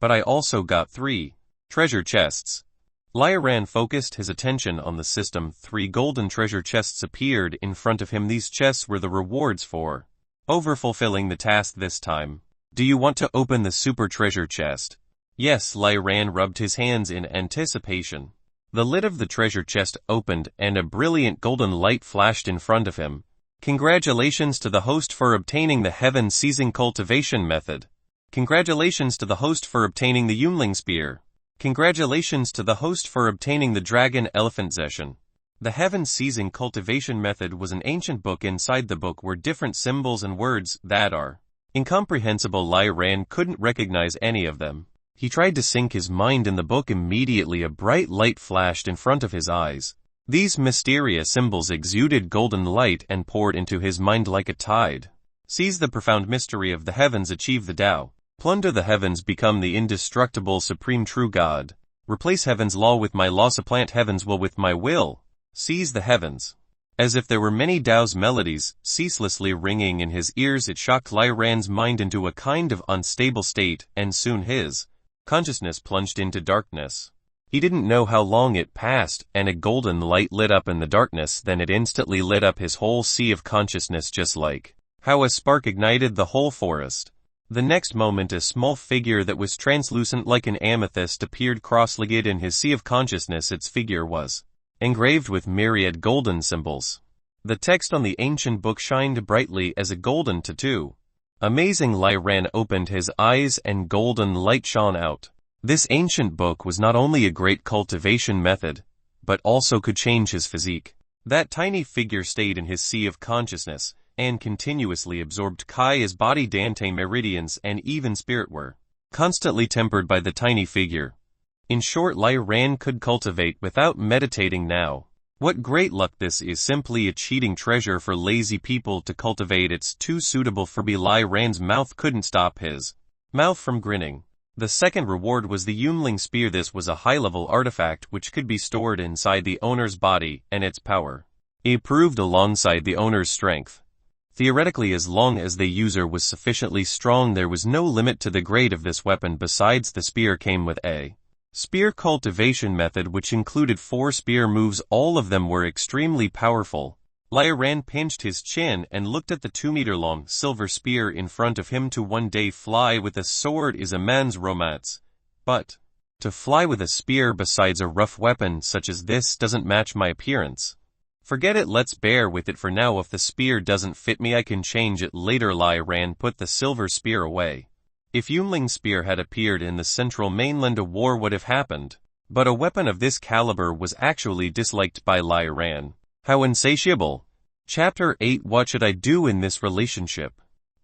but I also got 3 treasure chests. Lai Ran focused his attention on the system. 3 golden treasure chests appeared in front of him. These chests were the rewards for overfulfilling the task this time. Do you want to open the super treasure chest? Yes, Lai Ran rubbed his hands in anticipation. The lid of the treasure chest opened and a brilliant golden light flashed in front of him. Congratulations to the host for obtaining the heaven-seizing cultivation method. Congratulations to the host for obtaining the Yunling spear. Congratulations to the host for obtaining the dragon elephant session. The heaven-seizing cultivation method was an ancient book. Inside the book were different symbols and words that are incomprehensible. Lai Ran couldn't recognize any of them. He tried to sink his mind in the book. Immediately a bright light flashed in front of his eyes. These mysterious symbols exuded golden light and poured into his mind like a tide. Seize the profound mystery of the heavens, achieve the Tao. Plunder the heavens, become the indestructible supreme true God. Replace heaven's law with my law, supplant heaven's will with my will. Seize the heavens. As if there were many Tao's melodies, ceaselessly ringing in his ears, it shocked Lai Ran's mind into a kind of unstable state, and soon his consciousness plunged into darkness. He didn't know how long it passed, and a golden light lit up in the darkness, then it instantly lit up his whole sea of consciousness, just like how a spark ignited the whole forest. The next moment a small figure that was translucent like an amethyst appeared cross-legged in his sea of consciousness. Its figure was engraved with myriad golden symbols. The text on the ancient book shined brightly as a golden tattoo. Amazing! Lai Ran opened his eyes and golden light shone out. This ancient book was not only a great cultivation method, but also could change his physique. That tiny figure stayed in his sea of consciousness, and continuously absorbed Kai. His body, Dante, meridians, and even spirit were constantly tempered by the tiny figure. In short, Lai Ran could cultivate without meditating now. What great luck! This is simply a cheating treasure for lazy people to cultivate. It's too suitable for me. Lai Ran's mouth couldn't stop his mouth from grinning. The second reward was the Yunling spear. This was a high-level artifact which could be stored inside the owner's body, and its power improved alongside the owner's strength. Theoretically, as long as the user was sufficiently strong, there was no limit to the grade of this weapon. Besides, the spear came with a spear cultivation method which included 4 spear moves. All of them were extremely powerful. Lai Ran pinched his chin and looked at the 2-meter-long silver spear in front of him. To one day fly with a sword is a man's romance, but to fly with a spear, besides a rough weapon such as this, doesn't match my appearance. Forget it, let's bear with it for now. If the spear doesn't fit me, I can change it later. Lai Ran put the silver spear away. If Yunling's spear had appeared in the central mainland, a war would have happened. But a weapon of this caliber was actually disliked by Lai Ran. How insatiable! Chapter 8. What should I do in this relationship?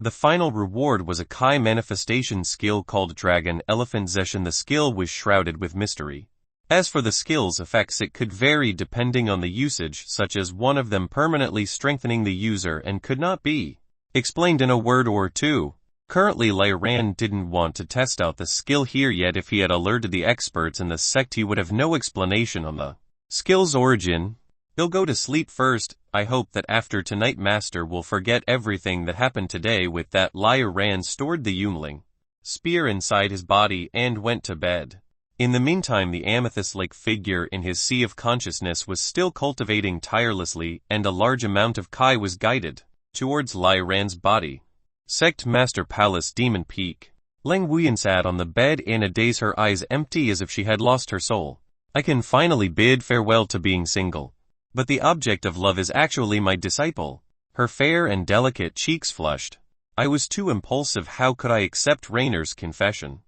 The final reward was a Kai manifestation skill called Dragon Elephant Zeshan. The skill was shrouded with mystery. As for the skill's effects, it could vary depending on the usage, such as one of them permanently strengthening the user and could not be explained in a word or two. Currently, Lai Ran didn't want to test out the skill here yet. If he had alerted the experts in the sect, he would have no explanation on the skill's origin. He'll go to sleep first. I hope that after tonight Master will forget everything that happened today. With that, Lai Ran stored the Yunling spear inside his body and went to bed. In the meantime, the amethyst-like figure in his sea of consciousness was still cultivating tirelessly, and a large amount of Kai was guided towards Lai Ran's body. Sect Master Palace, Demon Peak. Leng Wuyan sat on the bed in a daze, her eyes empty as if she had lost her soul. I can finally bid farewell to being single. But the object of love is actually my disciple. Her fair and delicate cheeks flushed. I was too impulsive. How could I accept Rainer's confession?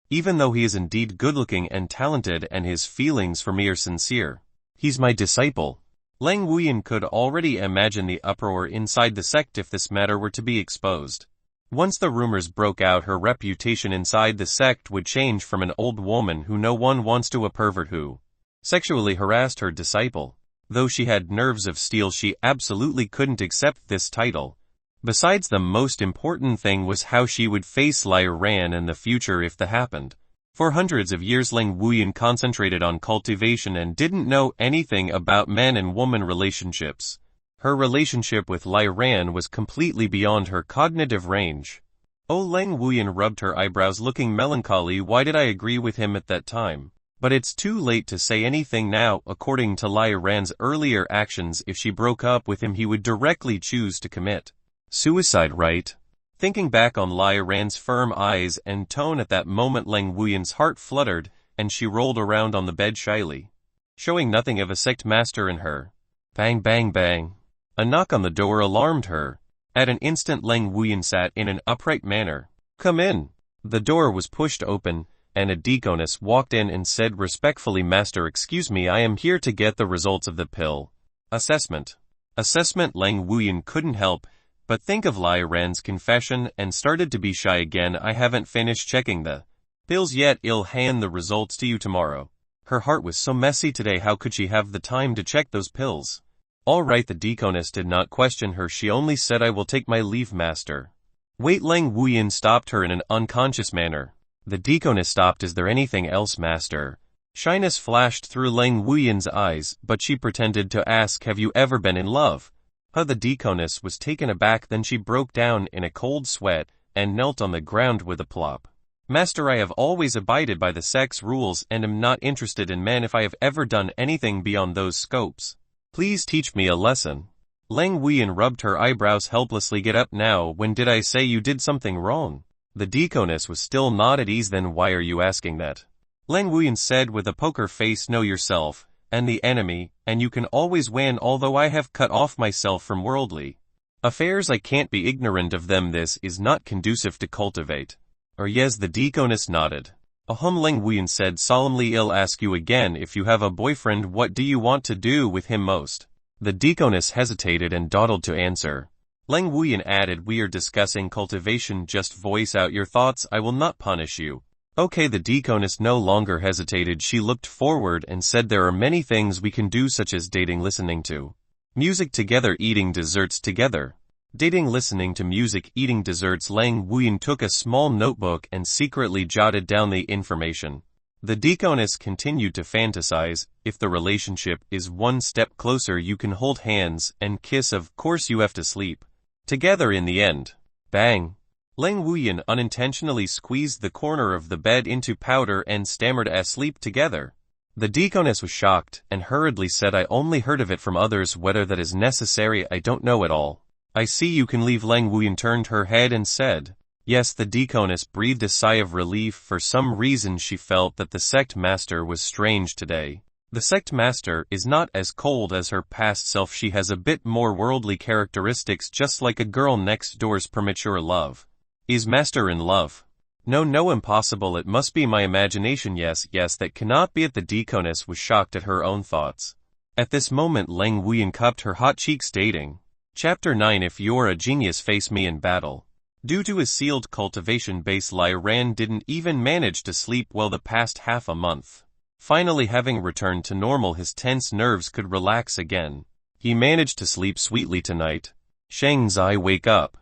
Even though he is indeed good-looking and talented and his feelings for me are sincere, he's my disciple. Leng Wuyan could already imagine the uproar inside the sect if this matter were to be exposed. Once the rumors broke out, her reputation inside the sect would change from an old woman who no one wants to a pervert who sexually harassed her disciple. Though she had nerves of steel, she absolutely couldn't accept this title. Besides, the most important thing was how she would face Lai Ran in the future if that happened. For hundreds of years, Leng Wuyan concentrated on cultivation and didn't know anything about man and woman relationships. Her relationship with Lai Ran was completely beyond her cognitive range. Oh, Leng Wuyan rubbed her eyebrows, looking melancholy. Why did I agree with him at that time? But it's too late to say anything now. According to Lai Ran's earlier actions, if she broke up with him, he would directly choose to commit suicide, right? Thinking back on Lai Ran's firm eyes and tone at that moment, Leng Wuyan's heart fluttered, and she rolled around on the bed shyly, showing nothing of a sect master in her. Bang, bang, bang. A knock on the door alarmed her. At an instant, Leng Wuyan sat in an upright manner. Come in. The door was pushed open, and a deaconess walked in and said respectfully, Master, excuse me, I am here to get the results of the pill assessment. Leng Wuyan couldn't help but think of Lai Ran's confession and started to be shy again. I haven't finished checking the pills yet. I'll hand the results to you tomorrow. Her heart was so messy today, how could she have the time to check those pills? All right, the deaconess did not question her, she only said, I will take my leave, master. Wait, Lang Wuyin stopped her in an unconscious manner. The deaconess stopped. Is there anything else, master? Shyness flashed through Lang Wuyin's eyes, but she pretended to ask, have you ever been in love? The deaconess was taken aback, then she broke down in a cold sweat, and knelt on the ground with a plop. Master, I have always abided by the sex rules and am not interested in men if I have ever done anything beyond those scopes. Please teach me a lesson. Lang Wuyin rubbed her eyebrows helplessly. Get up now, when did I say you did something wrong? The deaconess was still not at ease. Then why are you asking that? Lang Wuyin said with a poker face, know yourself, and the enemy, and you can always win. Although I have cut off myself from worldly affairs, I can't be ignorant of them. This is not conducive to cultivate. Or yes, the deaconess nodded. Lang Wuyin said solemnly, I'll ask you again, if you have a boyfriend, what do you want to do with him most? The deaconess hesitated and dawdled to answer. Lang Wuyin added, we are discussing cultivation, just voice out your thoughts, I will not punish you. Okay, the deaconess no longer hesitated, she looked forward and said, there are many things we can do, such as dating, listening to music together, eating desserts together. Dating, listening to music, eating desserts. Lang Wuyin took a small notebook and secretly jotted down the information. The deaconess continued to fantasize, if the relationship is one step closer, you can hold hands and kiss, of course you have to sleep together in the end. Bang! Lang Wuyin unintentionally squeezed the corner of the bed into powder and stammered, asleep together. The deaconess was shocked and hurriedly said, I only heard of it from others, whether that is necessary I don't know at all. I see you can leave. Lang Wuyin turned her head and said, yes. The deaconess breathed a sigh of relief. For some reason she felt that the sect master was strange today. The sect master is not as cold as her past self, she has a bit more worldly characteristics, just like a girl next door's premature love. Is master in love? No, impossible, it must be my imagination. Yes, that cannot be it. The deaconess was shocked at her own thoughts. At this moment Lang Wuyin cupped her hot cheeks, stating, Chapter 9, if you're a genius, face me in battle. Due to his sealed cultivation base, Lai Ran didn't even manage to sleep well the past half a month. Finally, having returned to normal, his tense nerves could relax again. He managed to sleep sweetly tonight. Sheng Zai, wake up.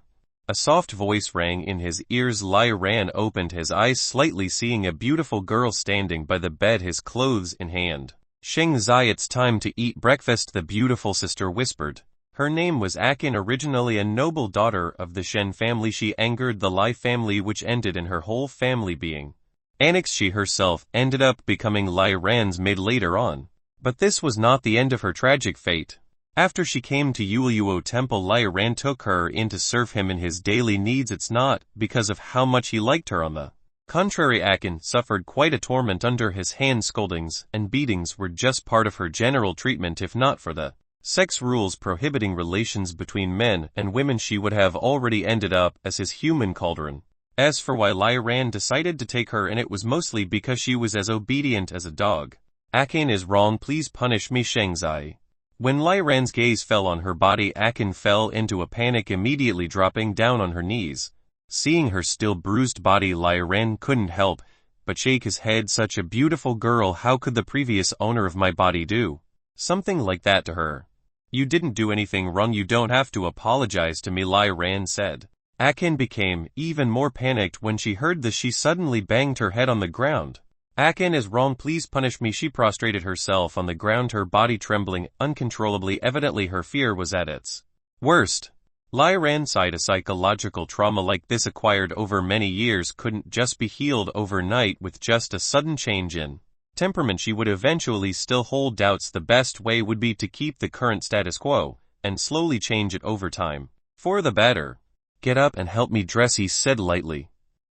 A soft voice rang in his ears. Lai Ran opened his eyes slightly, seeing a beautiful girl standing by the bed, his clothes in hand. Sheng Zai, it's time to eat breakfast, the beautiful sister whispered. Her name was Akin, originally a noble daughter of the Shen family. She angered the Lai family, which ended in her whole family being annexed. She herself ended up becoming Lai Ran's maid later on. But this was not the end of her tragic fate. After she came to Yueyuo Temple, Lai Ran took her in to serve him in his daily needs. It's not because of how much he liked her. On the contrary, Akin suffered quite a torment under his hand. Scoldings and beatings were just part of her general treatment. If not for the sex rules prohibiting relations between men and women, she would have already ended up as his human cauldron. As for why Lai Ran decided to take her in, it was mostly because she was as obedient as a dog. Akin is wrong, please punish me, Sheng Zai. When Lai Ran's gaze fell on her body, Akin fell into a panic, immediately dropping down on her knees. Seeing her still bruised body, Lai Ran couldn't help but shake his head. Such a beautiful girl, how could the previous owner of my body do something like that to her? You didn't do anything wrong, you don't have to apologize to me, Lai Ran said. Akin became even more panicked when she heard this. She suddenly banged her head on the ground. Akin is wrong, please punish me. She prostrated herself on the ground, her body trembling uncontrollably. Evidently her fear was at its worst. Lai Ran sighed. A psychological trauma like this, acquired over many years, couldn't just be healed overnight with just a sudden change in temperament. She would eventually still hold doubts. The best way would be to keep the current status quo and slowly change it over time for the better. Get up and help me dress, he said lightly.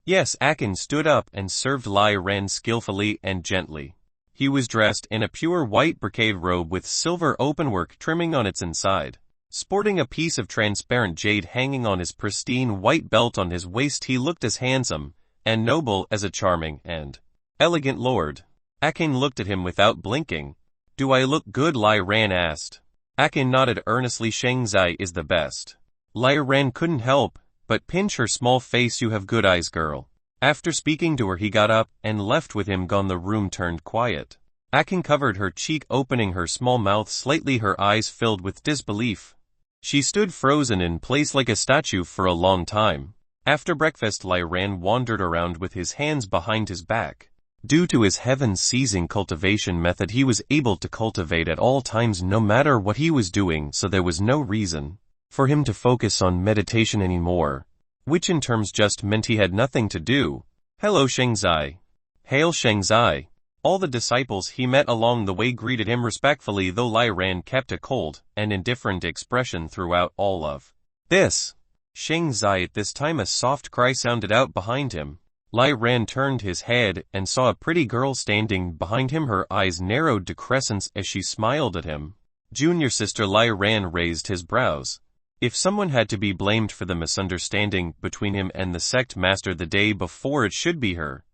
Yes, Akin stood up and served Lai Ran skillfully and gently. He was dressed in a pure white brocade robe with silver openwork trimming on its inside. Sporting a piece of transparent jade hanging on his pristine white belt on his waist, he looked as handsome and noble as a charming and elegant lord. Akin looked at him without blinking. Do I look good? Lai Ran asked. Akin nodded earnestly. Sheng Zai is the best. Lai Ran couldn't help but pinch her small face. You have good eyes, girl. After speaking to her, he got up and left with him gone. The room turned quiet. Akin covered her cheek, opening her small mouth slightly, her eyes filled with disbelief. She stood frozen in place like a statue for a long time. After breakfast, Lyran wandered around with his hands behind his back. Due to his heaven-seizing cultivation method, he was able to cultivate at all times no matter what he was doing, so there was no reason for him to focus on meditation anymore, which in terms just meant he had nothing to do. Hello Shengzai. Hail Shengzai. All the disciples he met along the way greeted him respectfully, though Lyran kept a cold and indifferent expression throughout all of this. Shengzai. At this time a soft cry sounded out behind him. Lyran turned his head and saw a pretty girl standing behind him. Her eyes narrowed to crescents as she smiled at him. Junior sister. Lyran raised his brows. If someone had to be blamed for the misunderstanding between him and the sect master the day before, it should be her.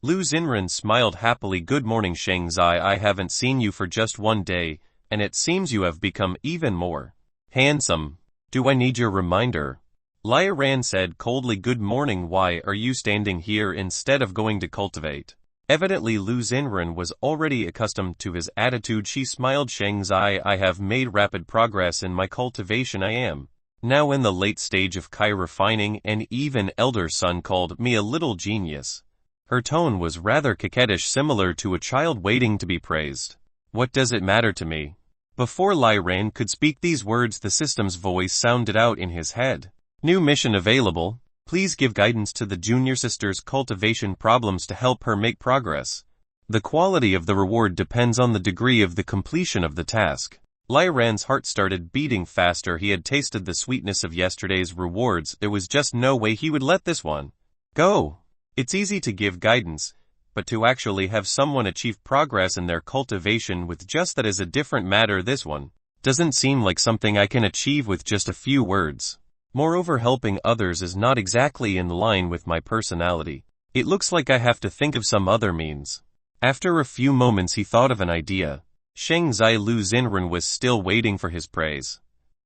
Lu Xinren smiled happily. Good morning Shengzai, I haven't seen you for just one day, and it seems you have become even more handsome. Do I need your reminder? Lyran said coldly. Good morning, why are you standing here instead of going to cultivate? Evidently Lu Xinren was already accustomed to his attitude. She smiled. Shengzai, I have made rapid progress in my cultivation. I am now in the late stage of Kai refining, and even elder son called me a little genius. Her tone was rather coquettish, similar to a child waiting to be praised. What does it matter to me? Before Lyran could speak these words, the system's voice sounded out in his head. New mission available. Please give guidance to the junior sister's cultivation problems to help her make progress. The quality of the reward depends on the degree of the completion of the task. Lyran's heart started beating faster. He had tasted the sweetness of yesterday's rewards. There was just no way he would let this one go. It's easy to give guidance, but to actually have someone achieve progress in their cultivation with just that is a different matter. This one doesn't seem like something I can achieve with just a few words. Moreover, helping others is not exactly in line with my personality. It looks like I have to think of some other means. After a few moments he thought of an idea. Shengzai. Lu Xinren was still waiting for his praise.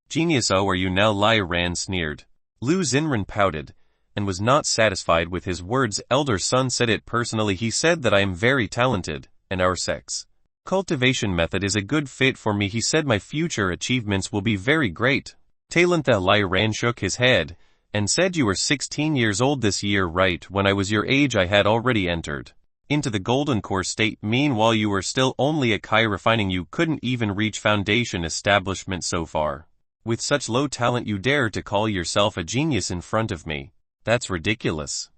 Genius, oh, are you now? Lyran sneered. Lu Xinren pouted and was not satisfied with his words. Elder son said it personally. He said that I am very talented, and our sex cultivation method is a good fit for me. He said my future achievements will be very great. Talentha. Lyran shook his head and said, you were 16 years old this year, right? When I was your age I had already entered into the golden core state. Meanwhile you were still only a Kai refining. You couldn't even reach foundation establishment so far. With such low talent you dare to call yourself a genius in front of me. That's ridiculous.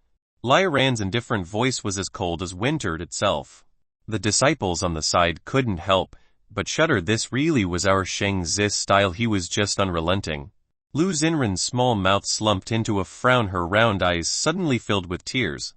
Lyran's indifferent voice was as cold as winter itself. The disciples on the side couldn't help but shudder. This really was our Shengzi's style. He was just unrelenting. Lu Xinren's small mouth slumped into a frown. Her round eyes suddenly filled with tears.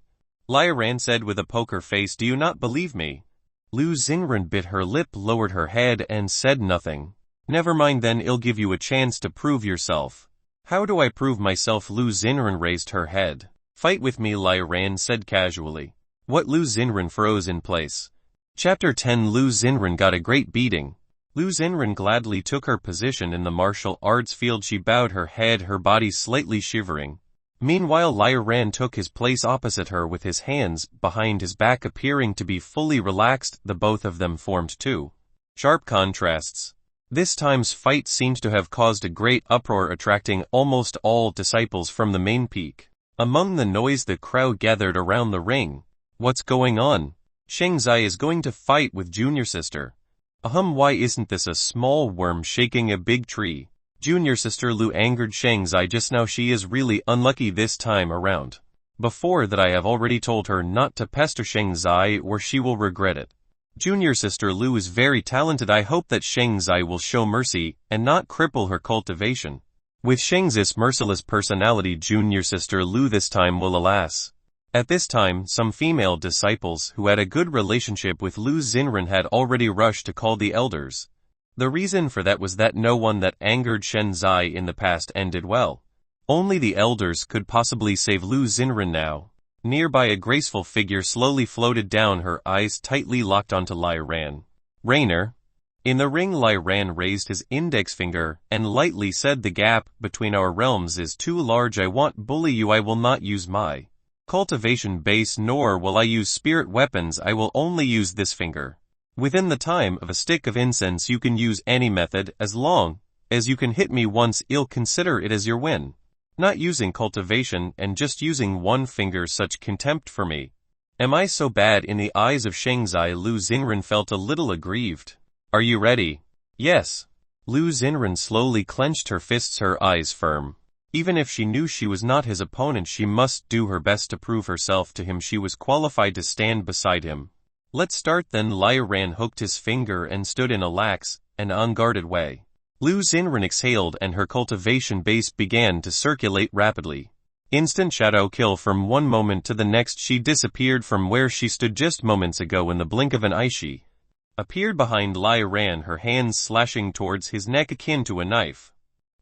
Lyran said with a poker face, do you not believe me? Lu Xinren bit her lip, lowered her head, and said nothing. Never mind then, I'll give you a chance to prove yourself. How do I prove myself? Lu Xinren raised her head. Fight with me, Lyran said casually. What? Lu Xinren froze in place. Chapter 10. Lu Xinren got a great beating. Lu Xinren gladly took her position in the martial arts field. She bowed her head, her body slightly shivering. Meanwhile Lyran took his place opposite her with his hands behind his back, appearing to be fully relaxed. The both of them formed two sharp contrasts. This time's fight seemed to have caused a great uproar, attracting almost all disciples from the main peak. Among the noise the crowd gathered around the ring. What's going on? Shengzai is going to fight with junior sister. Why isn't this a small worm shaking a big tree? Junior sister. Lu angered Shengzai just now. She is really unlucky this time around. Before that I have already told her not to pester Shengzai or she will regret it. Junior sister. Lu is very talented. I hope that Shengzai will show mercy and not cripple her cultivation. With Shengzi's merciless personality, junior sister Lu this time will, alas. At this time, some female disciples who had a good relationship with Lu Xinren had already rushed to call the elders. The reason for that was that no one that angered Shengzai in the past ended well. Only the elders could possibly save Lu Xinren now. Nearby a graceful figure slowly floated down, her eyes tightly locked onto Lyran. Rainer. In the ring Lyran raised his index finger and lightly said, the gap between our realms is too large. I won't bully you. I will not use my cultivation base, nor will I use spirit weapons. I will only use this finger. Within the time of a stick of incense you can use any method as long as you can hit me once. I'll consider it as your win. Not using cultivation and just using one finger, such contempt for me. Am I so bad in the eyes of Shengzai? Lu Xingren felt a little aggrieved. Are you ready? Yes. Lu Xingren slowly clenched her fists, her eyes firm. Even if she knew she was not his opponent, she must do her best to prove herself to him. She was qualified to stand beside him. Let's start then. Lai Ran hooked his finger and stood in a lax and unguarded way. Lu Xingren exhaled and her cultivation base began to circulate rapidly. Instant shadow kill. From one moment to the next she disappeared from where she stood just moments ago. In the blink of an eye she appeared behind Lai Ran, her hands slashing towards his neck akin to a knife.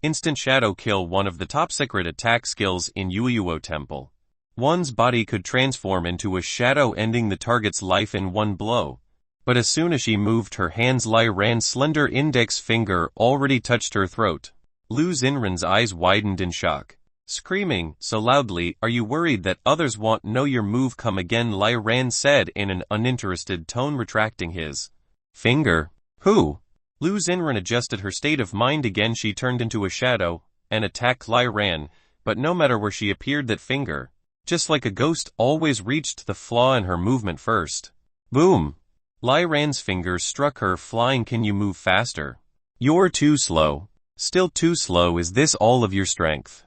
Instant shadow kill, one of the top secret attack skills in Yueyuo Temple. One's body could transform into a shadow, ending the target's life in one blow. But as soon as she moved her hands, Lai Ran's slender index finger already touched her throat. Lu Xingren's eyes widened in shock, screaming so loudly, "Are you worried that others won't know your move? Come again," Lai Ran said in an uninterested tone, retracting his finger. Who? Lu Xingren adjusted her state of mind again. She turned into a shadow and attacked Lai Ran, but no matter where she appeared, that finger, just like a ghost, always reached the flaw in her movement first. Boom! Lai Ran's fingers struck her, flying. Can you move faster? You're too slow. Still too slow. Is this all of your strength?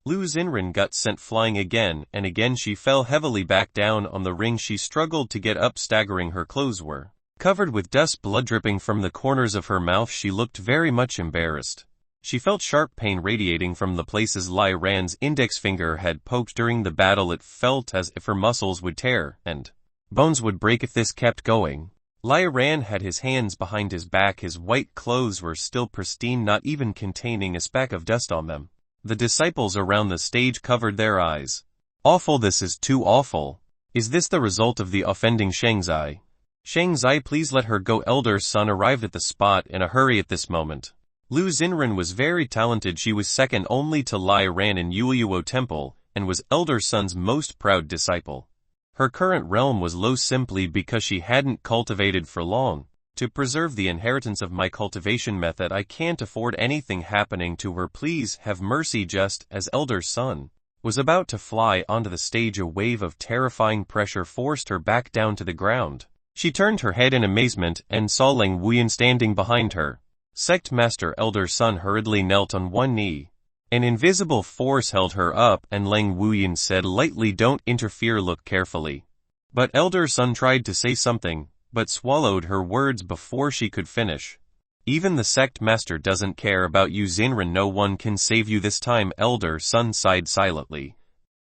Lu Xingren got sent flying again, and again she fell heavily back down on the ring. She struggled to get up, staggering. Her clothes were covered with dust, blood dripping from the corners of her mouth. She looked very much embarrassed. She felt sharp pain radiating from the places Lai Ran's index finger had poked during the battle. It felt as if her muscles would tear and bones would break if this kept going. Lai Ran had his hands behind his back. His white clothes were still pristine, not even containing a speck of dust on them. The disciples around the stage covered their eyes. Awful, this is too awful. Is this the result of the offending Shengzai? Shengzai, please let her go. Elder Sun arrived at the spot in a hurry at this moment. Lu Xingren was very talented. She was second only to Lai Ran in Yueyuo Temple, and was Elder Sun's most proud disciple. Her current realm was low simply because she hadn't cultivated for long. To preserve the inheritance of my cultivation method, I can't afford anything happening to her. Please have mercy. Just as Elder Sun was about to fly onto the stage, a wave of terrifying pressure forced her back down to the ground. She turned her head in amazement and saw Lang Wuyan standing behind her. Sect Master Elder Sun hurriedly knelt on one knee. An invisible force held her up, and Lang Wuyan said lightly, "Don't interfere, look carefully." But Elder Sun tried to say something, but swallowed her words before she could finish. Even the sect master doesn't care about you, Xingren. No one can save you this time. Elder Sun sighed silently.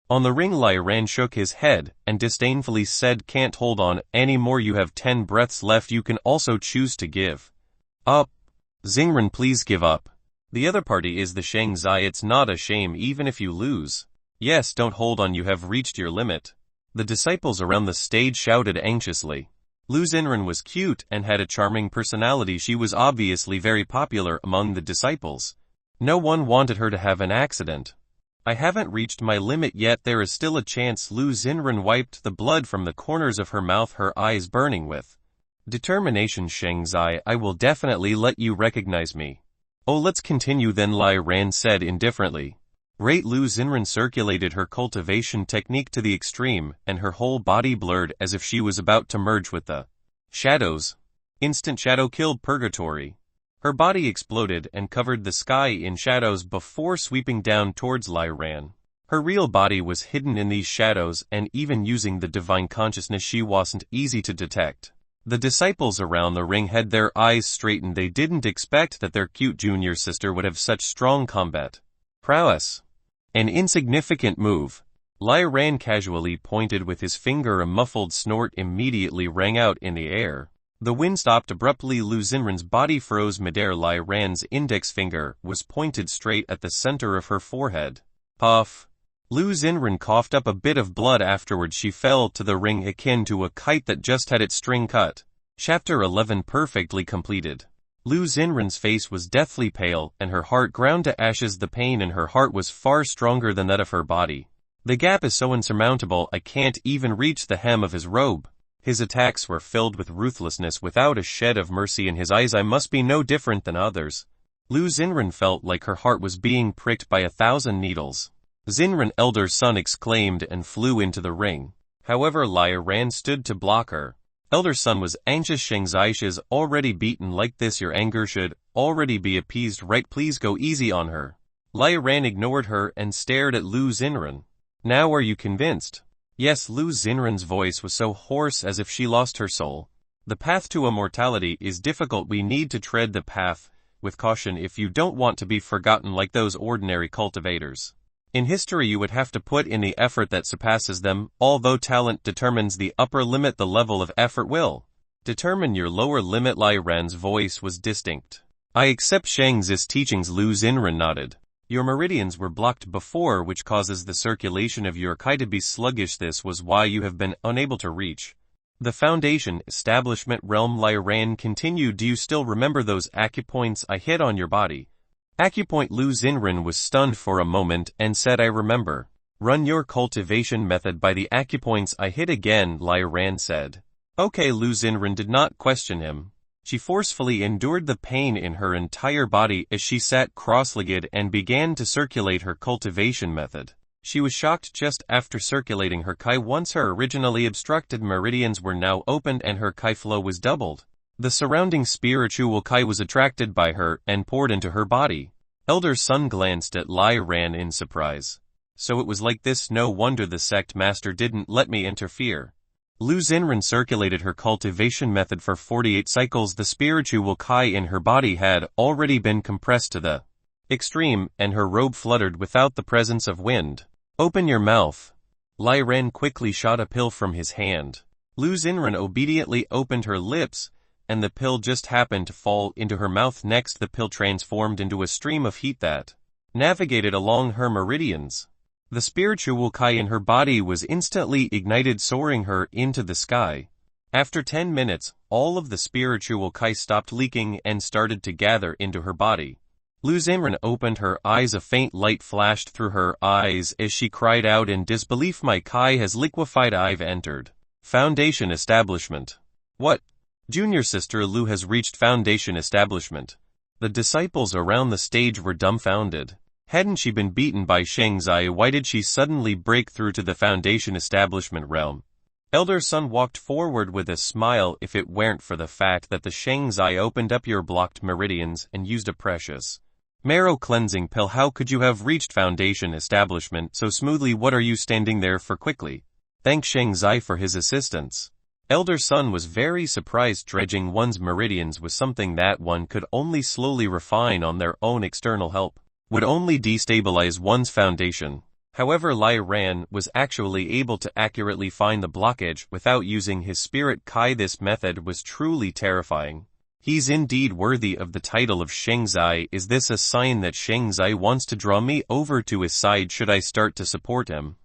On the ring, Lai Ran shook his head and disdainfully said, "Can't hold on anymore. You have 10 breaths left. You can also choose to give up." Xingren, please give up. The other party is the Shengzai. It's not a shame even if you lose. Yes, don't hold on. You have reached your limit. The disciples around the stage shouted anxiously. Lu Xingren was cute and had a charming personality. She was obviously very popular among the disciples. No one wanted her to have an accident. I haven't reached my limit yet. There is still a chance. Lu Xingren wiped the blood from the corners of her mouth, her eyes burning with determination. Shengzai, I will definitely let you recognize me. Oh, let's continue then, Lai Ran said indifferently. Great. Lu Xingren circulated her cultivation technique to the extreme, and her whole body blurred as if she was about to merge with the shadows. Instant shadow killed purgatory. Her body exploded and covered the sky in shadows before sweeping down towards Lai Ran. Her real body was hidden in these shadows, and even using the divine consciousness she wasn't easy to detect. The disciples around the ring had their eyes straightened. They didn't expect that their cute junior sister would have such strong combat prowess. An insignificant move. Lai Ran casually pointed with his finger. A muffled snort immediately rang out in the air. The wind stopped abruptly. Lu Xingren's body froze midair. Lai Ran's index finger was pointed straight at the center of her forehead. Puff. Lu Xingren coughed up a bit of blood. Afterwards she fell to the ring akin to a kite that just had its string cut. Chapter 11 perfectly completed. Lu Xingren's face was deathly pale, and her heart ground to ashes. The pain in her heart was far stronger than that of her body. The gap is so insurmountable I can't even reach the hem of his robe. His attacks were filled with ruthlessness without a shed of mercy in his eyes. I must be no different than others. Lu Xinren felt like her heart was being pricked by 1,000 needles. Xinren, elder son, exclaimed and flew into the ring. However, Lai Ran stood to block her. Elder son was anxious. Shengzai is already beaten like this. Your anger should already be appeased, right? Please go easy on her. Lai Ran ignored her and stared at Lu Xinren. Now are you convinced? Yes. Lu Xinren's voice was so hoarse as if she lost her soul. The path to immortality is difficult. We need to tread the path with caution if you don't want to be forgotten like those ordinary cultivators. In history you would have to put in the effort that surpasses them. Although talent determines the upper limit, the level of effort will determine your lower limit. Lai Ran's voice was distinct. I accept Sheng's teachings. Lu Xinren nodded. Your meridians were blocked before, which causes the circulation of your Qi to be sluggish. This was why you have been unable to reach the foundation establishment realm. Lai Ran continued. Do you still remember those acupoints I hit on your body? Acupoint. Lu Xinren was stunned for a moment and said, I remember. Run your cultivation method by the acupoints I hit again, Lai Ran said. Okay. Lu Xinren did not question him. She forcefully endured the pain in her entire body as she sat cross-legged and began to circulate her cultivation method. She was shocked. Just after circulating her Qi once, her originally obstructed meridians were now opened and her Qi flow was doubled. The surrounding spiritual Qi was attracted by her and poured into her body. Elder Sun glanced at Lai Ran in surprise. So it was like this. No wonder the sect master didn't let me interfere. Lu Xinren circulated her cultivation method for 48 cycles. The spiritual Qi in her body had already been compressed to the extreme, and her robe fluttered without the presence of wind. Open your mouth. Lai Ran quickly shot a pill from his hand. Lu Xinren obediently opened her lips, and the pill just happened to fall into her mouth. Next, the pill transformed into a stream of heat that navigated along her meridians. The spiritual Qi in her body was instantly ignited, soaring her into the sky. After 10 minutes, all of the spiritual Qi stopped leaking and started to gather into her body. Lu Xinren opened her eyes. A faint light flashed through her eyes as she cried out in disbelief, my Qi has liquefied. I've entered Foundation Establishment. What? Junior sister Lu has reached Foundation Establishment. The disciples around the stage were dumbfounded. Hadn't she been beaten by Shengzai? Why did she suddenly break through to the Foundation Establishment realm? Elder Sun walked forward with a smile. If it weren't for the fact that the Shengzai opened up your blocked meridians and used a precious marrow cleansing pill, how could you have reached Foundation Establishment so smoothly? What are you standing there for? Quickly thank Shengzai for his assistance. Elder Sun was very surprised. Dredging one's meridians was something that one could only slowly refine on their own. External help would only destabilize one's foundation. However, Lai Ran was actually able to accurately find the blockage without using his spirit Qi. This method was truly terrifying. He's indeed worthy of the title of Shengzai. Is this a sign that Shengzai wants to draw me over to his side? Should I start to support him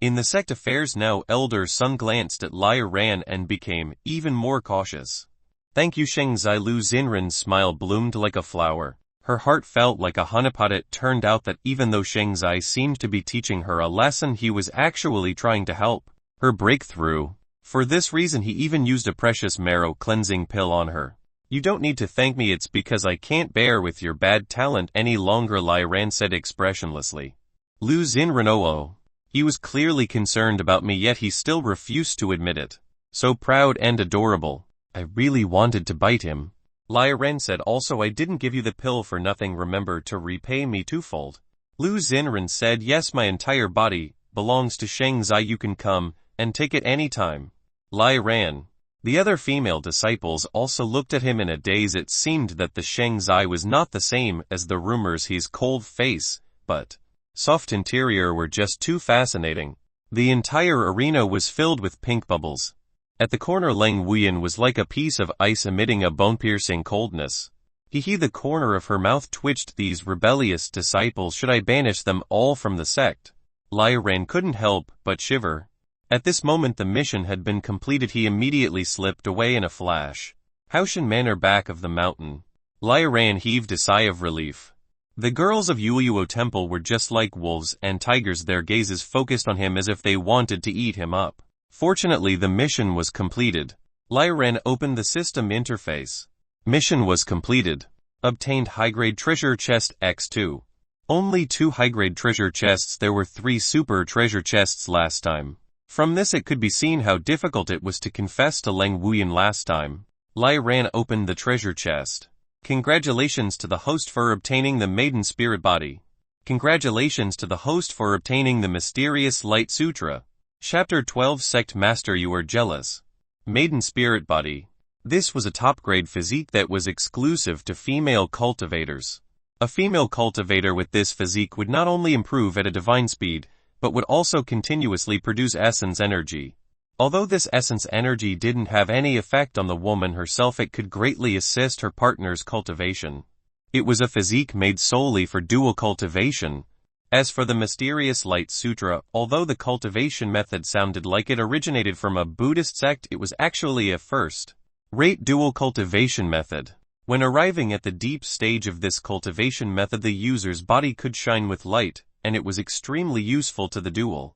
in the sect affairs now? Elder Sun glanced at Lai Ran and became even more cautious. Thank you, Shengzai. Lu Xinren's smile bloomed like a flower. Her heart felt like a honeypot. It turned out that even though Shengzai seemed to be teaching her a lesson, he was actually trying to help her break through. For this reason he even used a precious marrow cleansing pill on her. You don't need to thank me, it's because I can't bear with your bad talent any longer, Lai Ran said expressionlessly. Lu Xinren, oh. He was clearly concerned about me, yet he still refused to admit it. So proud and adorable. I really wanted to bite him. Lai Ran said, also I didn't give you the pill for nothing. Remember to repay me twofold. Lu Xinren said, yes, my entire body belongs to Shengzai. You can come and take it any time. Lai Ran. The other female disciples also looked at him in a daze. It seemed that the Shengzai was not the same as the rumors. His cold face, but soft interior were just too fascinating. The entire arena was filled with pink bubbles. At the corner, Lang Wuyan was like a piece of ice emitting a bone-piercing coldness. The corner of her mouth twitched. These rebellious disciples, should I banish them all from the sect? Lai Ran couldn't help but shiver. At this moment the mission had been completed. He immediately slipped away in a flash. Haoshan Manor, back of the mountain. Lai Ran heaved a sigh of relief. The girls of Yueyuo Temple were just like wolves and tigers, their gazes focused on him as if they wanted to eat him up. Fortunately, the mission was completed. Lai Ran opened the system interface. Mission was completed. Obtained high-grade treasure chest X2. Only 2 high-grade treasure chests. There were 3 super treasure chests last time. From this it could be seen how difficult it was to confess to Leng Wuyan last time. Lai Ran opened the treasure chest. Congratulations to the host for obtaining the Maiden Spirit Body. Congratulations to the host for obtaining the Mysterious Light Sutra. Chapter 12 Sect Master, you are jealous. Maiden Spirit Body. This was a top-grade physique that was exclusive to female cultivators. A female cultivator with this physique would not only improve at a divine speed, but would also continuously produce essence energy. Although this essence energy didn't have any effect on the woman herself, it could greatly assist her partner's cultivation. It was a physique made solely for dual cultivation. As for the Mysterious Light Sutra, although the cultivation method sounded like it originated from a Buddhist sect, it was actually a first-rate dual cultivation method. When arriving at the deep stage of this cultivation method, the user's body could shine with light, and it was extremely useful to the dual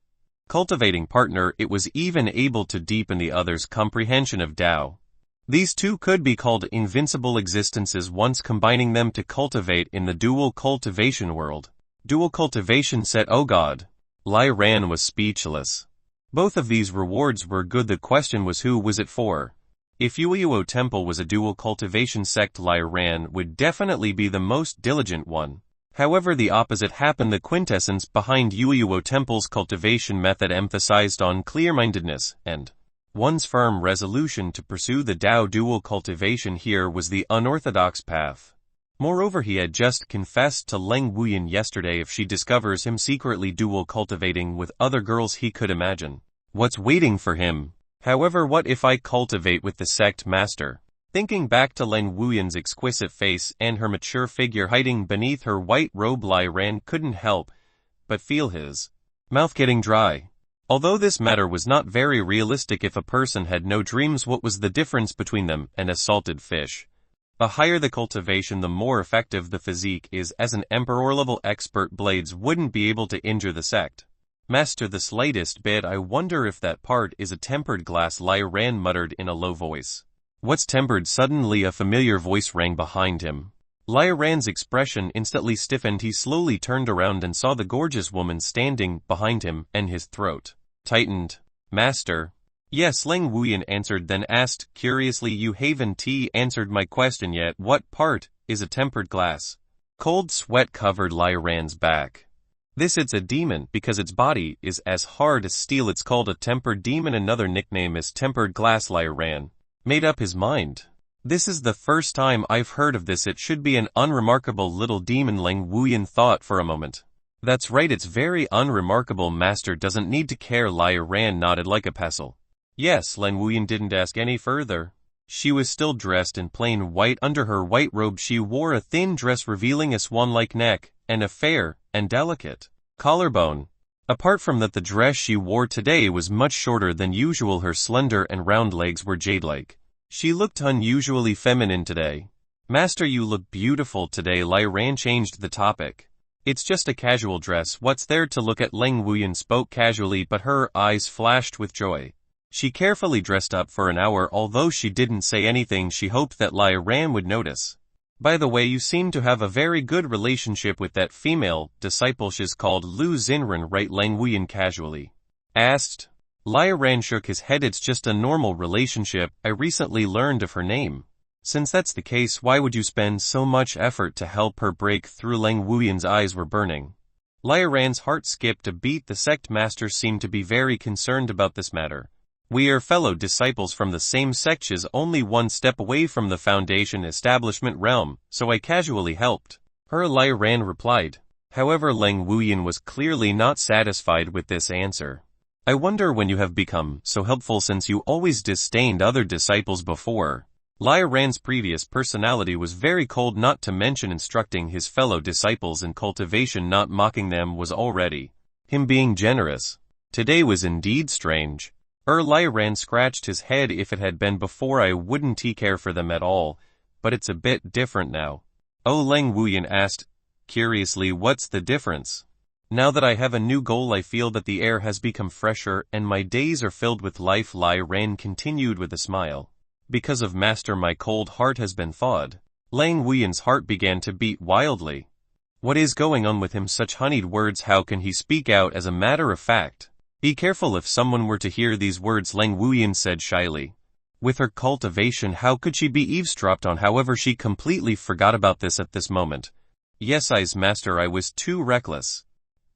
cultivating partner. It was even able to deepen the other's comprehension of Tao. These two could be called invincible existences once combining them to cultivate in the dual cultivation world. Dual cultivation set. Oh God! Lai Ran was speechless. Both of these rewards were good. The question was, who was it for? If Yueyuo Temple was a dual cultivation sect, Lai Ran would definitely be the most diligent one. However, the opposite happened. The quintessence behind Yueyuo Temple's cultivation method emphasized on clear-mindedness and one's firm resolution to pursue the Tao. Dual cultivation here was the unorthodox path. Moreover, he had just confessed to Leng Wuyan yesterday. If she discovers him secretly dual cultivating with other girls, he could imagine what's waiting for him. However, what if I cultivate with the sect master? Thinking back to Leng Wuyan's exquisite face and her mature figure hiding beneath her white robe, Lai Ran couldn't help but feel his mouth getting dry. Although this matter was not very realistic, if a person had no dreams, what was the difference between them and a salted fish? The higher the cultivation, the more effective the physique is. As an emperor-level expert, blades wouldn't be able to injure the sect master the slightest bit. I wonder if that part is a tempered glass, Lai Ran muttered in a low voice. What's tempered? Suddenly a familiar voice rang behind him. Lai Ran's expression instantly stiffened. He slowly turned around and saw the gorgeous woman standing behind him, and his throat tightened. Master? Yes, Leng Wuyan answered, then asked curiously, you haven't answered my question yet. What part is a tempered glass? Cold sweat covered Lai Ran's back. It's a demon because its body is as hard as steel. It's called a tempered demon. Another nickname is tempered glass. Lai Ran made up his mind. This is the first time I've heard of this. It should be an unremarkable little demon. Leng Wuyan thought for a moment. That's right, it's very unremarkable. Master doesn't need to care. Lai Ran nodded like a pestle. Yes. Leng Wuyan didn't ask any further. She was still dressed in plain white. Under her white robe she wore a thin dress revealing a swan-like neck and a fair and delicate collarbone. Apart from that, the dress she wore today was much shorter than usual. Her slender and round legs were jade-like. She looked unusually feminine today. Master, you look beautiful today. Lai Ran changed the topic. It's just a casual dress. What's there to look at? Leng Wuyan spoke casually, but her eyes flashed with joy. She carefully dressed up for an hour. Although she didn't say anything, she hoped that Lai Ran would notice. By the way, you seem to have a very good relationship with that female disciple. She's called Lu Xinren, right? Leng Wuyan casually asked. Lai Ran shook his head. It's just a normal relationship. I recently learned of her name. Since that's the case, why would you spend so much effort to help her break through? Leng Wuyan's eyes were burning. Lai Ran's heart skipped a beat. The sect master seemed to be very concerned about this matter. We are fellow disciples from the same sect. She's only one step away from the foundation establishment realm, so I casually helped her, Lai Ran replied. However, Leng Wuyan was clearly not satisfied with this answer. I wonder when you have become so helpful, since you always disdained other disciples before. Lai Ran's previous personality was very cold, not to mention instructing his fellow disciples in cultivation, not mocking them, was already him being generous. Today was indeed strange. Lai Ran scratched his head. If it had been before, I wouldn't care for them at all, but it's a bit different now. Oh, Leng Wuyan asked curiously, what's the difference? Now that I have a new goal, I feel that the air has become fresher and my days are filled with life, Lai Ran continued with a smile. Because of Master, my cold heart has been thawed. Lang Wuyan's heart began to beat wildly. What is going on with him? Such honeyed words, how can he speak out as a matter of fact? Be careful if someone were to hear these words, Lang Wuyan said shyly. With her cultivation, how could she be eavesdropped on? However, she completely forgot about this at this moment. Yes, Master, I was too reckless.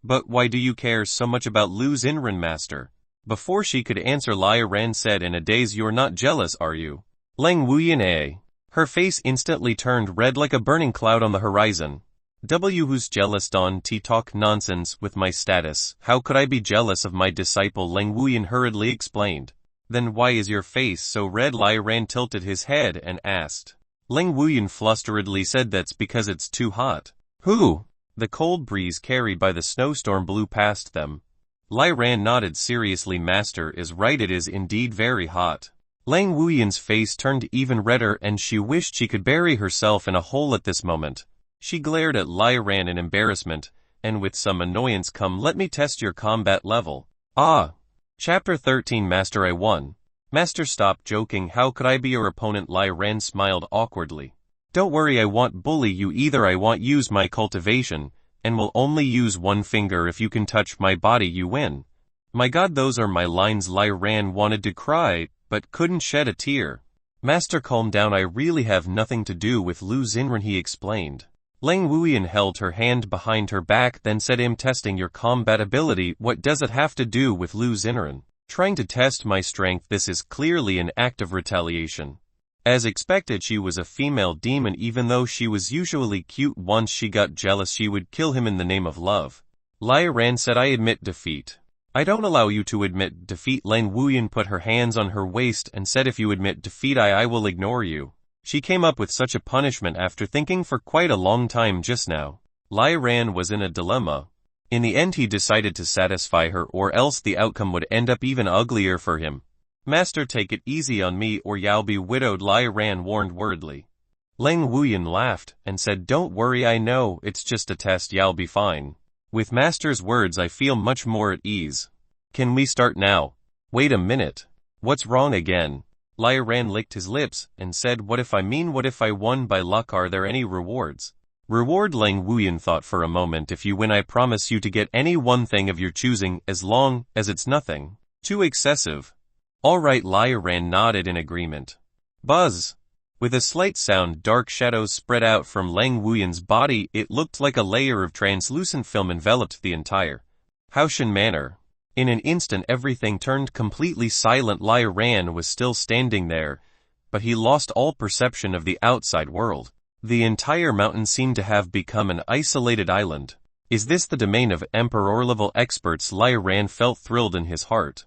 But why do you care so much about Lu Xinren, Master? Before she could answer, Lai Ran said in a daze, you're not jealous, are you? Lang Wuyan. Her face instantly turned red like a burning cloud on the horizon. Who's jealous? Don't talk nonsense with my status. How could I be jealous of my disciple? Lang Wuyan hurriedly explained. Then why is your face so red? Lai Ran tilted his head and asked. Lang Wuyan flusteredly said, that's because it's too hot. Who? The cold breeze carried by the snowstorm blew past them. Lai Ran nodded seriously. Master is right, it is indeed very hot. Lang Wuyan's face turned even redder and she wished she could bury herself in a hole at this moment. She glared at Lai Ran in embarrassment, and with some annoyance, come let me test your combat level. Ah! Chapter 13 Master, I won. Master, stop joking, how could I be your opponent? Lai Ran smiled awkwardly. Don't worry, I won't bully you either. I won't use my cultivation, and will only use one finger. If you can touch my body, you win. My God, those are my lines. Lai Ran wanted to cry, but couldn't shed a tear. Master, calm down, I really have nothing to do with Lu Xinren, he explained. Lang Wuyan held her hand behind her back, then said, I'm testing your combat ability. What does it have to do with Lu Xinren? Trying to test my strength. This is clearly an act of retaliation. As expected, she was a female demon. Even though she was usually cute, once she got jealous she would kill him in the name of love. Lai Ran said, I admit defeat. I don't allow you to admit defeat. Lang Wuyan put her hands on her waist and said, if you admit defeat, I will ignore you. She came up with such a punishment after thinking for quite a long time just now. Lai Ran was in a dilemma. In the end, he decided to satisfy her, or else the outcome would end up even uglier for him. Master, take it easy on me or you'll be widowed, Lai Ran warned worriedly. Lang Wuyan laughed and said, don't worry, I know, it's just a test, you'll be fine. With Master's words I feel much more at ease. Can we start now? Wait a minute. What's wrong again? Lai Ran licked his lips and said, what if I won by luck? Are there any rewards? Reward? Lang Wuyan thought for a moment. If you win, I promise you to get any one thing of your choosing, as long as it's nothing too excessive. All right, Lai Ran nodded in agreement. Buzz! With a slight sound, dark shadows spread out from Lang Wuyan's body. It looked like a layer of translucent film enveloped the entire Haoshan manor. In an instant everything turned completely silent. Lai Ran was still standing there, but he lost all perception of the outside world. The entire mountain seemed to have become an isolated island. Is this the domain of Emperor-level experts? Lai Ran felt thrilled in his heart.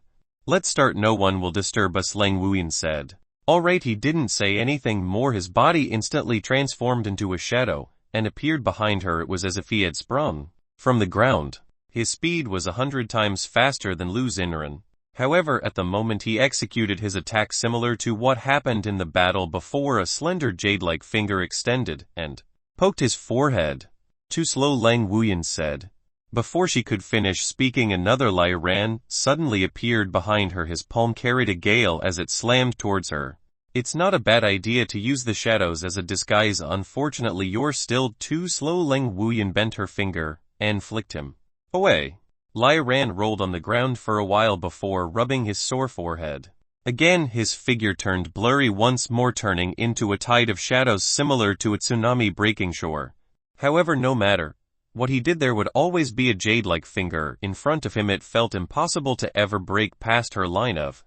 Let's start, no one will disturb us, Lang Wuyan said. Alright, he didn't say anything more. His body instantly transformed into a shadow, and appeared behind her. It was as if he had sprung from the ground. His speed was 100 times faster than Lu Xinren. However, at the moment he executed his attack, similar to what happened in the battle before, a slender jade-like finger extended and poked his forehead. Too slow, Lang Wuyan said. Before she could finish speaking, another Lai Ran suddenly appeared behind her. His palm carried a gale as it slammed towards her. It's not a bad idea to use the shadows as a disguise. Unfortunately, you're still too slow. Lang Wuyan bent her finger and flicked him away. Lai Ran rolled on the ground for a while before rubbing his sore forehead. Again his figure turned blurry, once more turning into a tide of shadows similar to a tsunami breaking shore. However, no matter what he did, there would always be a jade-like finger in front of him. It felt impossible to ever break past her line of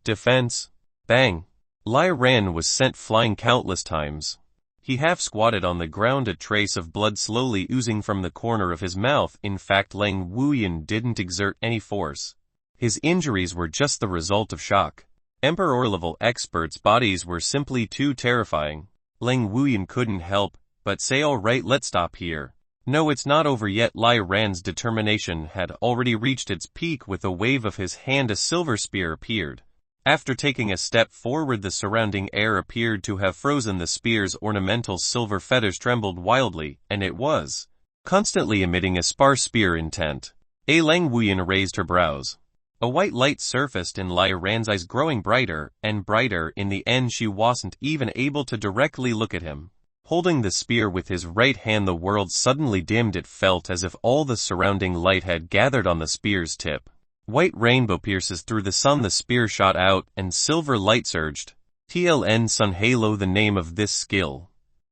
defense. Bang! Lai Ran was sent flying countless times. He half squatted on the ground, a trace of blood slowly oozing from the corner of his mouth. In fact, Lang Wuyan didn't exert any force. His injuries were just the result of shock. Emperor-level experts' bodies were simply too terrifying. Lang Wuyan couldn't help but say, alright, let's stop here. No, it's not over yet. Lai Ran's determination had already reached its peak. With a wave of his hand, a silver spear appeared. After taking a step forward, the surrounding air appeared to have frozen. The spear's ornamental silver feathers trembled wildly, and it was constantly emitting a sparse spear intent. Lang Wuyan raised her brows. A white light surfaced in Lai Ran's eyes, growing brighter and brighter. In the end she wasn't even able to directly look at him. Holding the spear with his right hand, the world suddenly dimmed. It felt as if all the surrounding light had gathered on the spear's tip. White rainbow pierces through the sun. The spear shot out, and silver light surged. TLN Sun Halo, the name of this skill.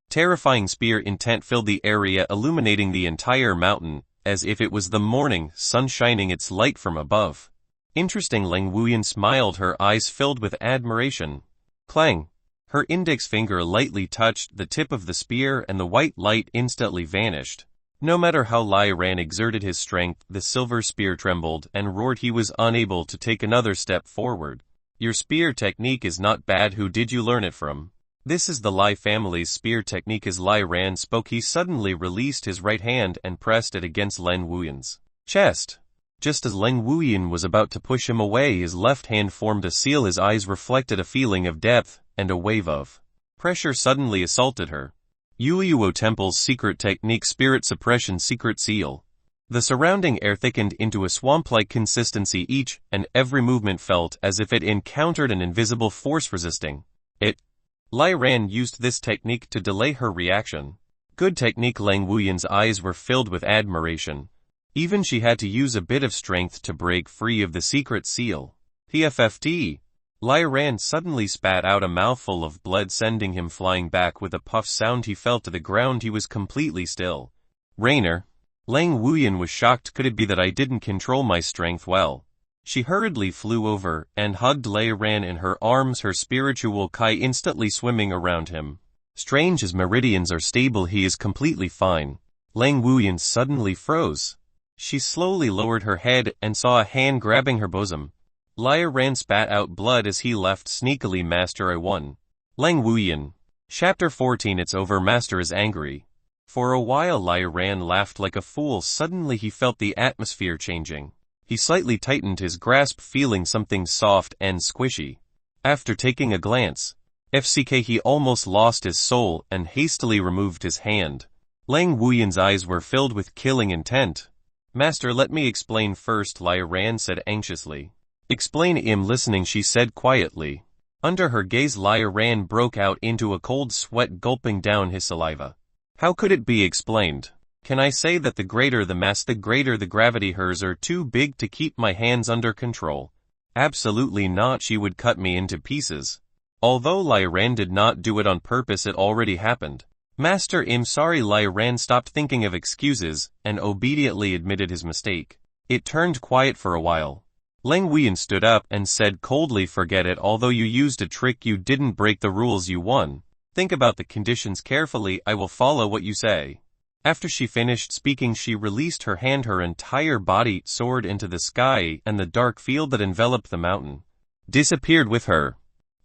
Terrifying spear intent filled the area, illuminating the entire mountain, as if it was the morning sun shining its light from above. Interesting. Lang Wuyan smiled, her eyes filled with admiration. Clang! Her index finger lightly touched the tip of the spear, and the white light instantly vanished. No matter how Lai Ran exerted his strength, the silver spear trembled and roared. He was unable to take another step forward. Your spear technique is not bad. Who did you learn it from? This is the Lai family's spear technique. As Lai Ran spoke, he suddenly released his right hand and pressed it against Lang Wuyan's chest. Just as Lang Wuyan was about to push him away, his left hand formed a seal. His eyes reflected a feeling of depth, and a wave of pressure suddenly assaulted her. Yuo Temple's secret technique, spirit suppression secret seal. The surrounding air thickened into a swamp-like consistency. Each and every movement felt as if it encountered an invisible force resisting it. Lai Ran used this technique to delay her reaction. Good technique. Lang Wuyan's eyes were filled with admiration. Even she had to use a bit of strength to break free of the secret seal. PFFT. Lai Ran suddenly spat out a mouthful of blood, sending him flying back with a puff sound. He fell to the ground. He was completely still. Rainer. Lang Wuyan was shocked. Could it be that I didn't control my strength well? She hurriedly flew over and hugged Lai Ran in her arms, her spiritual Kai instantly swimming around him. Strange, his meridians are stable. He is completely fine. Lang Wuyan suddenly froze. She slowly lowered her head and saw a hand grabbing her bosom. Lai Ran spat out blood as he left sneakily. Master, I won. Lang Wuyan. Chapter 14. It's over. Master is angry. For a while Lai Ran laughed like a fool. Suddenly he felt the atmosphere changing. He slightly tightened his grasp, feeling something soft and squishy. After taking a glance, he almost lost his soul and hastily removed his hand. Lang Wuyan's eyes were filled with killing intent. Master, let me explain first, Lai Ran said anxiously. Explain. I'm listening, she said quietly. Under her gaze, Lai Ran broke out into a cold sweat, gulping down his saliva. How could it be explained? Can I say that the greater the mass, the greater the gravity? Hers are too big to keep my hands under control. Absolutely not. She would cut me into pieces. Although Lai Ran did not do it on purpose, it already happened. Master, I'm sorry. Lai Ran stopped thinking of excuses and obediently admitted his mistake. It turned quiet for a while. Lang Wuyan stood up and said coldly, forget it. Although you used a trick, you didn't break the rules. You won. Think about the conditions carefully. I will follow what you say. After she finished speaking, she released her hand. Her entire body soared into the sky, and the dark field that enveloped the mountain disappeared with her.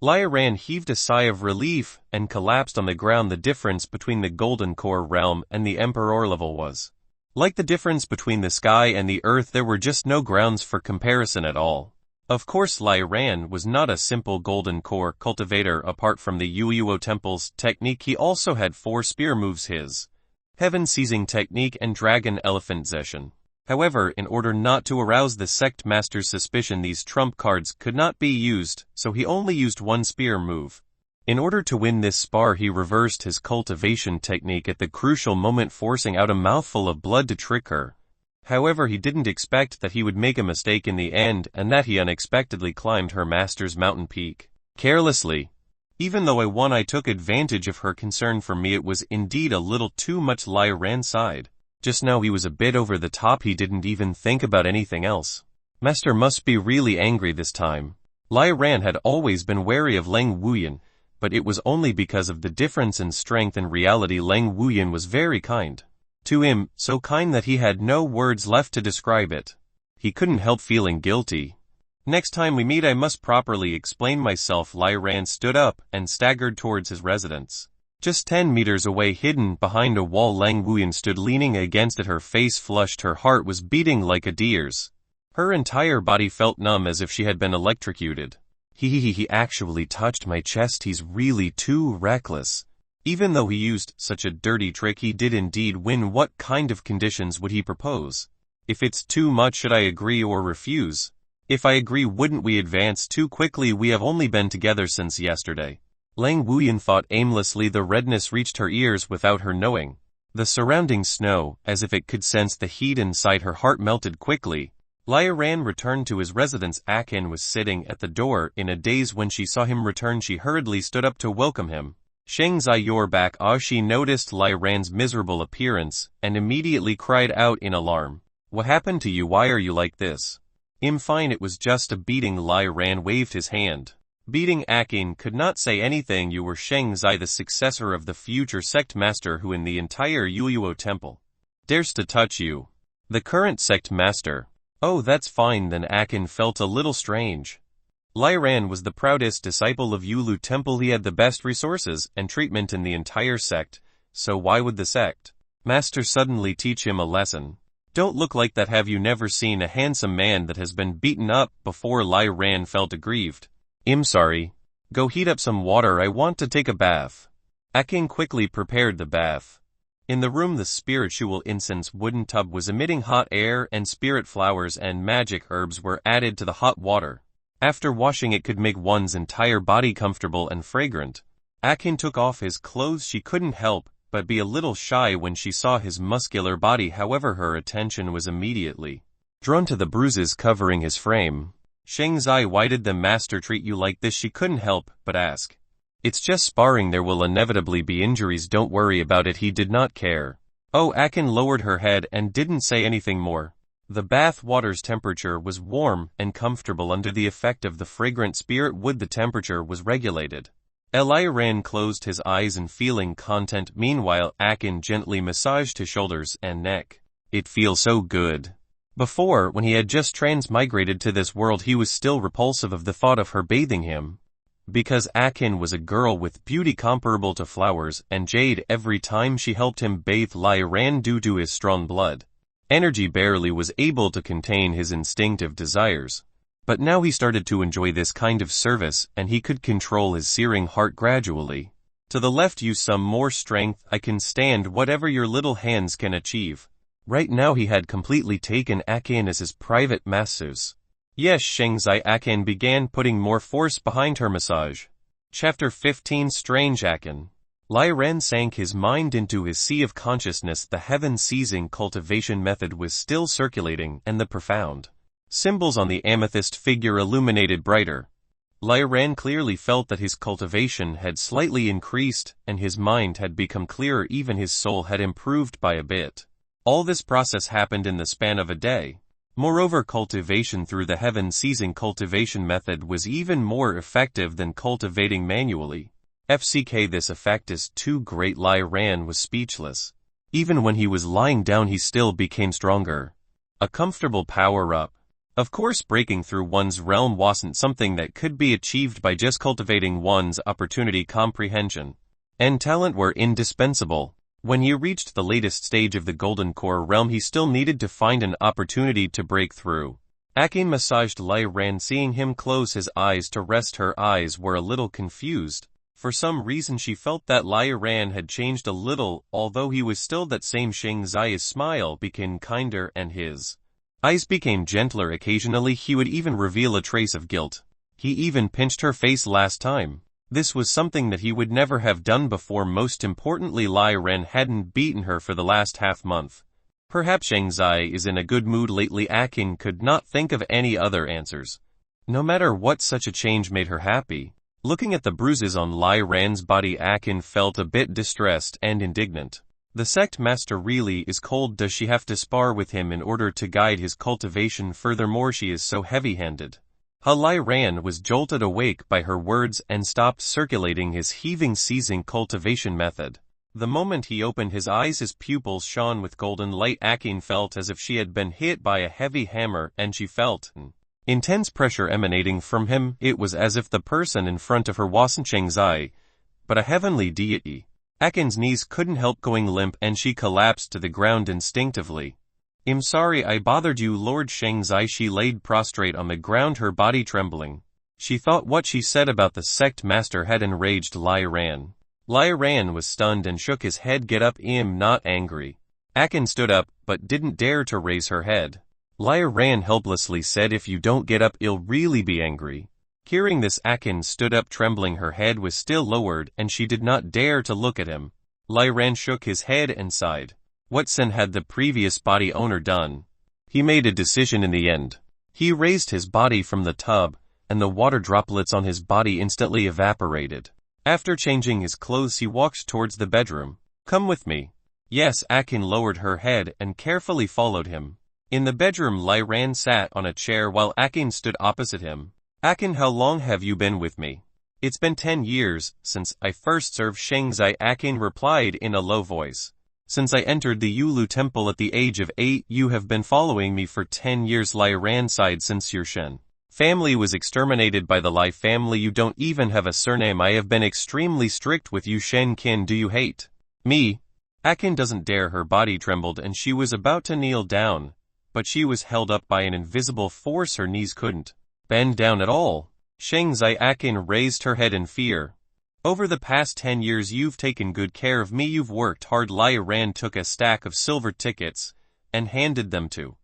Lai Ran heaved a sigh of relief and collapsed on the ground. The difference between the Golden Core realm and the Emperor level was like the difference between the sky and the earth. There were just no grounds for comparison at all. Of course, Lai Ran was not a simple Golden Core cultivator. Apart from the Yuo Temple's technique, he also had 4 spear moves: his Heaven Seizing technique and Dragon Elephant Zeshan. However, in order not to arouse the sect master's suspicion, these trump cards could not be used, so he only used 1 spear move. In order to win this spar, he reversed his cultivation technique at the crucial moment, forcing out a mouthful of blood to trick her. However, he didn't expect that he would make a mistake in the end, and that he unexpectedly climbed her master's mountain peak carelessly. Even though I won, I took advantage of her concern for me. It was indeed a little too much. Lai Ran sighed. Just now he was a bit over the top. He didn't even think about anything else. Master must be really angry this time. Lai Ran had always been wary of Lang Wuyan, but it was only because of the difference in strength. In reality, Lang Wuyan was very kind to him, so kind that he had no words left to describe it. He couldn't help feeling guilty. Next time we meet, I must properly explain myself. Lai Ran stood up and staggered towards his residence. Just 10 meters away, hidden behind a wall, Lang Wuyan stood leaning against it. Her face flushed, her heart was beating like a deer's. Her entire body felt numb, as if she had been electrocuted. He actually touched my chest. He's really too reckless. Even though he used such a dirty trick, he did indeed win. What kind of conditions would he propose? If it's too much, should I agree or refuse? If I agree, wouldn't we advance too quickly? We have only been together since yesterday. Lang Wuyan thought aimlessly. The redness reached her ears without her knowing. The surrounding snow, as if it could sense the heat inside her heart, melted quickly. Lai Ran returned to his residence. Akin was sitting at the door in a daze. When she saw him return, she hurriedly stood up to welcome him. Shengzai, you're back. She noticed Lai Ran's miserable appearance, and immediately cried out in alarm. What happened to you? Why are you like this? I'm fine, it was just a beating. Lai Ran waved his hand. Beating? Akin could not say anything. You were Shengzai, the successor of the future sect master who in the entire Yuyuo temple dares to touch you. The current sect master. Oh, that's fine then. Akin felt a little strange. Lai Ran was the proudest disciple of Yulu temple. He had the best resources and treatment in the entire sect, so why would the sect master suddenly teach him a lesson? Don't look like that. Have you never seen a handsome man that has been beaten up before? Lai Ran felt aggrieved. I'm sorry. Go heat up some water. I want to take a bath. Akin quickly prepared the bath. In the room, the spiritual incense wooden tub was emitting hot air, and spirit flowers and magic herbs were added to the hot water. After washing, it could make one's entire body comfortable and fragrant. Akin took off his clothes. She couldn't help but be a little shy when she saw his muscular body. However, her attention was immediately drawn to the bruises covering his frame. Shengzai, why did the master treat you like this? She couldn't help but ask. It's just sparring. There will inevitably be injuries. Don't worry about it. He did not care. Oh, Akin lowered her head and didn't say anything more. The bath water's temperature was warm and comfortable. Under the effect of the fragrant spirit wood, the temperature was regulated. Lai Ran closed his eyes and feeling content. Meanwhile, Akin gently massaged his shoulders and neck. It feels so good. Before, when he had just transmigrated to this world, he was still repulsive of the thought of her bathing him. Because Akin was a girl with beauty comparable to flowers and jade, every time she helped him bathe, Lai Ran, due to his strong blood energy, barely was able to contain his instinctive desires. But now he started to enjoy this kind of service, and he could control his searing heart gradually. To the left, use some more strength. I can stand whatever your little hands can achieve. Right now he had completely taken Akin as his private masseuse. Yes, Shengzai. Akin began putting more force behind her massage. Chapter 15. Strange Akin. Lai Ran sank his mind into his sea of consciousness. The heaven-seizing cultivation method was still circulating, and the profound symbols on the amethyst figure illuminated brighter. Lai Ran clearly felt that his cultivation had slightly increased, and his mind had become clearer. Even his soul had improved by a bit. All this process happened in the span of a day. Moreover, cultivation through the heaven-seizing cultivation method was even more effective than cultivating manually. FCK, this effect is too great. Lai Ran was speechless. Even when he was lying down, he still became stronger. A comfortable power-up. Of course, breaking through one's realm wasn't something that could be achieved by just cultivating. One's opportunity, comprehension, and talent were indispensable. When he reached the latest stage of the Golden Core realm, he still needed to find an opportunity to break through. Akin massaged Lai Ran, seeing him close his eyes to rest. Her eyes were a little confused. For some reason she felt that Lai Ran had changed a little. Although he was still that same, Shengzai's smile became kinder and his eyes became gentler. Occasionally he would even reveal a trace of guilt. He even pinched her face last time. This was something that he would never have done before. Most importantly, Lai Ran hadn't beaten her for the last half-month. Perhaps Shengzai is in a good mood lately. Akin could not think of any other answers. No matter what, such a change made her happy. Looking at the bruises on Lai Ran's body, Akin felt a bit distressed and indignant. The sect master really is cold. Does she have to spar with him in order to guide his cultivation? Furthermore, she is so heavy-handed. Lai Ran was jolted awake by her words and stopped circulating his heaving-seizing cultivation method. The moment he opened his eyes, his pupils shone with golden light. Akin felt as if she had been hit by a heavy hammer, and she felt an intense pressure emanating from him. It was as if the person in front of her wasn't Shengzai, but a heavenly deity. Akin's knees couldn't help going limp, and she collapsed to the ground instinctively. I'm sorry I bothered you, Lord Shengzai. She laid prostrate on the ground, her body trembling. She thought what she said about the sect master had enraged Lai Ran. Lai Ran was stunned and shook his head. Get up, I'm not angry. Akin stood up, but didn't dare to raise her head. Lai Ran helplessly said, if you don't get up, I'll really be angry. Hearing this, Akin stood up trembling. Her head was still lowered and she did not dare to look at him. Lai Ran shook his head and sighed. What sin had the previous body owner done? He made a decision in the end. He raised his body from the tub, and the water droplets on his body instantly evaporated. After changing his clothes, he walked towards the bedroom. Come with me. Yes, Akin lowered her head and carefully followed him. In the bedroom, Lai Ran sat on a chair while Akin stood opposite him. Akin, how long have you been with me? It's been 10 years, since I first served Shengzai, Akin replied in a low voice. Since I entered the Yulu temple at the age of 8, you have been following me for 10 years, Lai Ran sighed. Since your Shen family was exterminated by the Lai family, you don't even have a surname. I have been extremely strict with you, Shen Qin. Do you hate me? Akin doesn't dare. Her body trembled and she was about to kneel down, but she was held up by an invisible force. Her knees couldn't bend down at all. Shengzai, Akin raised her head in fear. Over the past 10 years you've taken good care of me. You've worked hard. Lai Ran took a stack of silver tickets and handed them to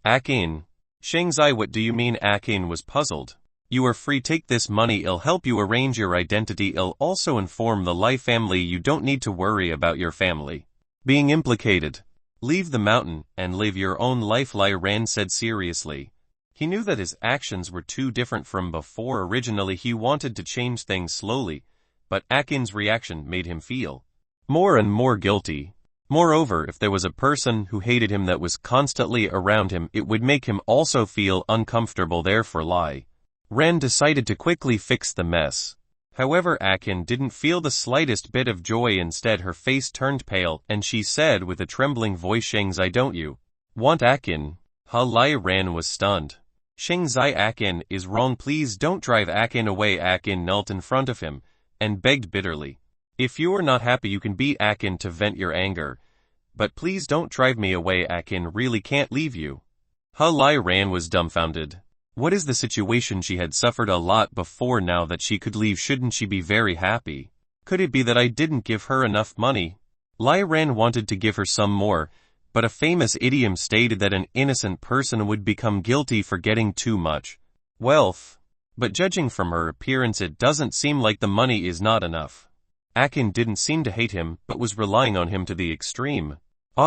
Akin. Shengzai, what do you mean? Akin was puzzled. You are free. Take this money. I'll help you arrange your identity. I'll also inform the Lai family. You don't need to worry about your family being implicated. Leave the mountain and live your own life, Lai Ran said seriously. He knew that his actions were too different from before. Originally he wanted to change things slowly, but Akin's reaction made him feel more and more guilty. Moreover, if there was a person who hated him that was constantly around him, it would make him also feel uncomfortable. Therefore Lai Ran decided to quickly fix the mess. However, Akin didn't feel the slightest bit of joy. Instead, her face turned pale, and she said with a trembling voice, Shengzai, don't you want Akin? Lai Ran was stunned. Shengzai, Akin is wrong. Please don't drive Akin away. Akin knelt in front of him and begged bitterly. If you are not happy, you can beat Akin to vent your anger, but please don't drive me away. Akin really can't leave you. Lai Ran was dumbfounded. What is the situation? She had suffered a lot before. Now that she could leave, shouldn't she be very happy? Could it be that I didn't give her enough money? Lai Ran wanted to give her some more, but a famous idiom stated that an innocent person would become guilty for getting too much wealth. But judging from her appearance, it doesn't seem like the money is not enough. Akin didn't seem to hate him, but was relying on him to the extreme.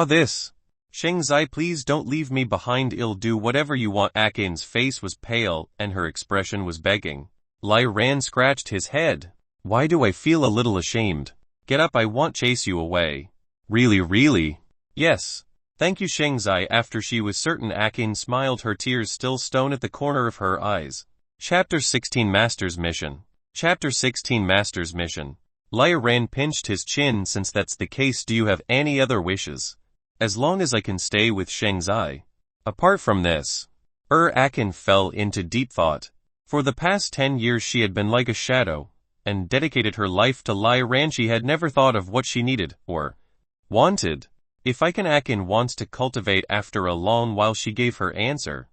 This. Shengzai, please don't leave me behind. I'll do whatever you want. Akin's face was pale, and her expression was begging. Lai Ran scratched his head. Why do I feel a little ashamed? Get up, I won't chase you away. Really? Yes. Thank you, Shengzai. After she was certain, Akin smiled, her tears still stone at the corner of her eyes. Chapter 16 Master's Mission. Chapter 16 Master's Mission. Lai Ran pinched his chin. Since that's the case, do you have any other wishes? As long as I can stay with Shengzai. Apart from this. Akin fell into deep thought. For the past 10 years she had been like a shadow, and dedicated her life to Lai Ran. She had never thought of what she needed, or wanted. If Akin wants to cultivate. After a long while she gave her answer.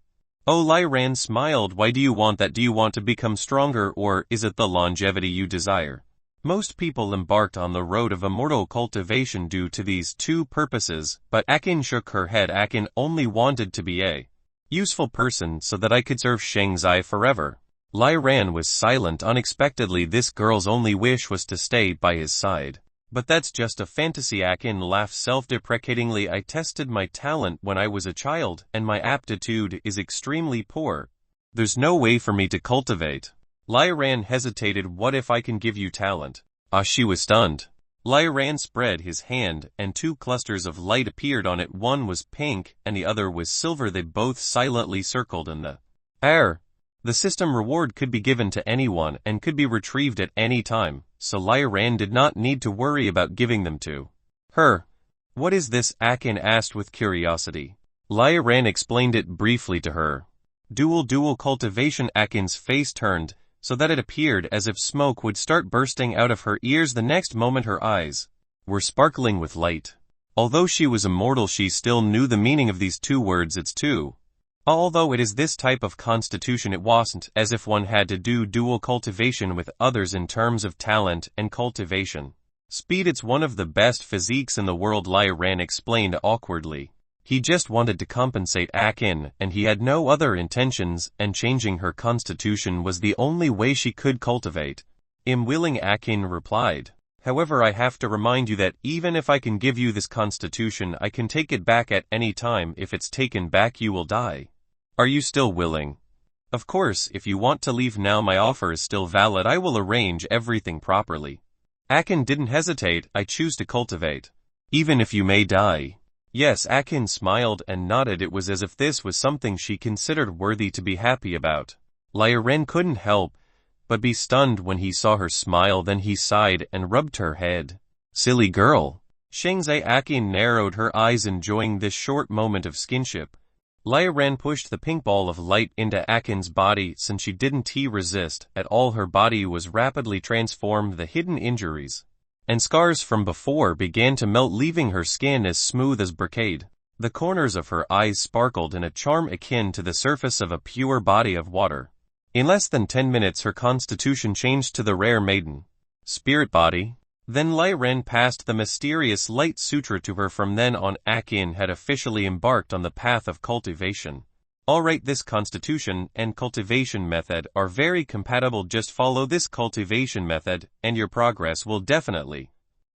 Lai Ran smiled. Why do you want that? Do you want to become stronger, or is it the longevity you desire? Most people embarked on the road of immortal cultivation due to these two purposes, but Akin shook her head. Akin only wanted to be a useful person so that I could serve Shengzai forever. Lai Ran was silent. Unexpectedly, this girl's only wish was to stay by his side. But that's just a fantasy. Akin laughed self-deprecatingly. I tested my talent when I was a child, and my aptitude is extremely poor. There's no way for me to cultivate. Lai Ran hesitated. What if I can give you talent? She was stunned. Lai Ran spread his hand, and two clusters of light appeared on it. One was pink, and the other was silver. They both silently circled in the air. The system reward could be given to anyone, and could be retrieved at any time, so Lai Ran did not need to worry about giving them to her. What is this? Akin asked with curiosity. Lai Ran explained it briefly to her. Dual cultivation. Akin's face turned, so that it appeared as if smoke would start bursting out of her ears. The next moment her eyes were sparkling with light. Although she was immortal, she still knew the meaning of these two words. It's two. Although it is this type of constitution, it wasn't as if one had to do dual cultivation with others in terms of talent and cultivation. Speed, it's one of the best physiques in the world, Lai Ran explained awkwardly. He just wanted to compensate Akin, and he had no other intentions, and changing her constitution was the only way she could cultivate. Willing, Akin replied. However, I have to remind you that even if I can give you this constitution, I can take it back at any time. If it's taken back, you will die. Are you still willing? Of course, if you want to leave now, my offer is still valid. I will arrange everything properly. Akin didn't hesitate. I choose to cultivate. Even if you may die. Yes, Akin smiled and nodded. It was as if this was something she considered worthy to be happy about. Lai Ran couldn't help but be stunned when he saw her smile. Then he sighed and rubbed her head. Silly girl. Shengzai. Akin narrowed her eyes, enjoying this short moment of skinship. Lai Ran pushed the pink ball of light into Akin's body. Since she didn't resist at all, her body was rapidly transformed. The hidden injuries and scars from before began to melt, leaving her skin as smooth as brocade. The corners of her eyes sparkled in a charm akin to the surface of a pure body of water. In less than 10 minutes, her constitution changed to the rare maiden spirit body. Then Lai Ran passed the mysterious light sutra to her. From then on, Akin had officially embarked on the path of cultivation. Alright, this constitution and cultivation method are very compatible. Just follow this cultivation method, and your progress will definitely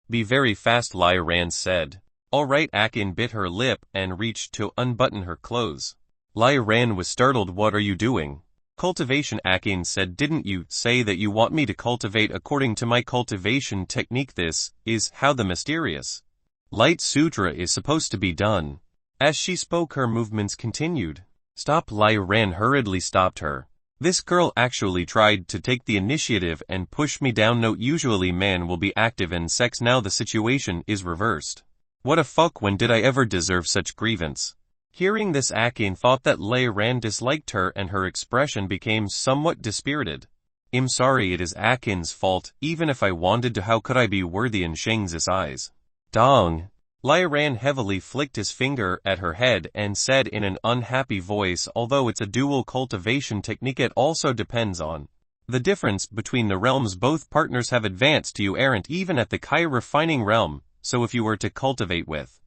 be very fast, Lai Ran said. Alright, Akin bit her lip and reached to unbutton her clothes. Lai Ran was startled. What are you doing? Cultivation, Akin said. Didn't you say that you want me to cultivate according to my cultivation technique? This is how the mysterious light sutra is supposed to be done. As she spoke, her movements continued. Stop! Lai Ran hurriedly stopped her. This girl actually tried to take the initiative and push me down. Note: usually man will be active in sex. Now the situation is reversed. What a fuck, when did I ever deserve such grievance? Hearing this, Akin thought that Lai Ran disliked her and her expression became somewhat dispirited. I'm sorry, it is Akin's fault. Even if I wanted to, how could I be worthy in Sheng's eyes? Dong. Lai Ran heavily flicked his finger at her head and said in an unhappy voice, although it's a dual cultivation technique, it also depends on the difference between the realms. Both partners have advanced. You aren't even at the Kai refining realm, so if you were to cultivate with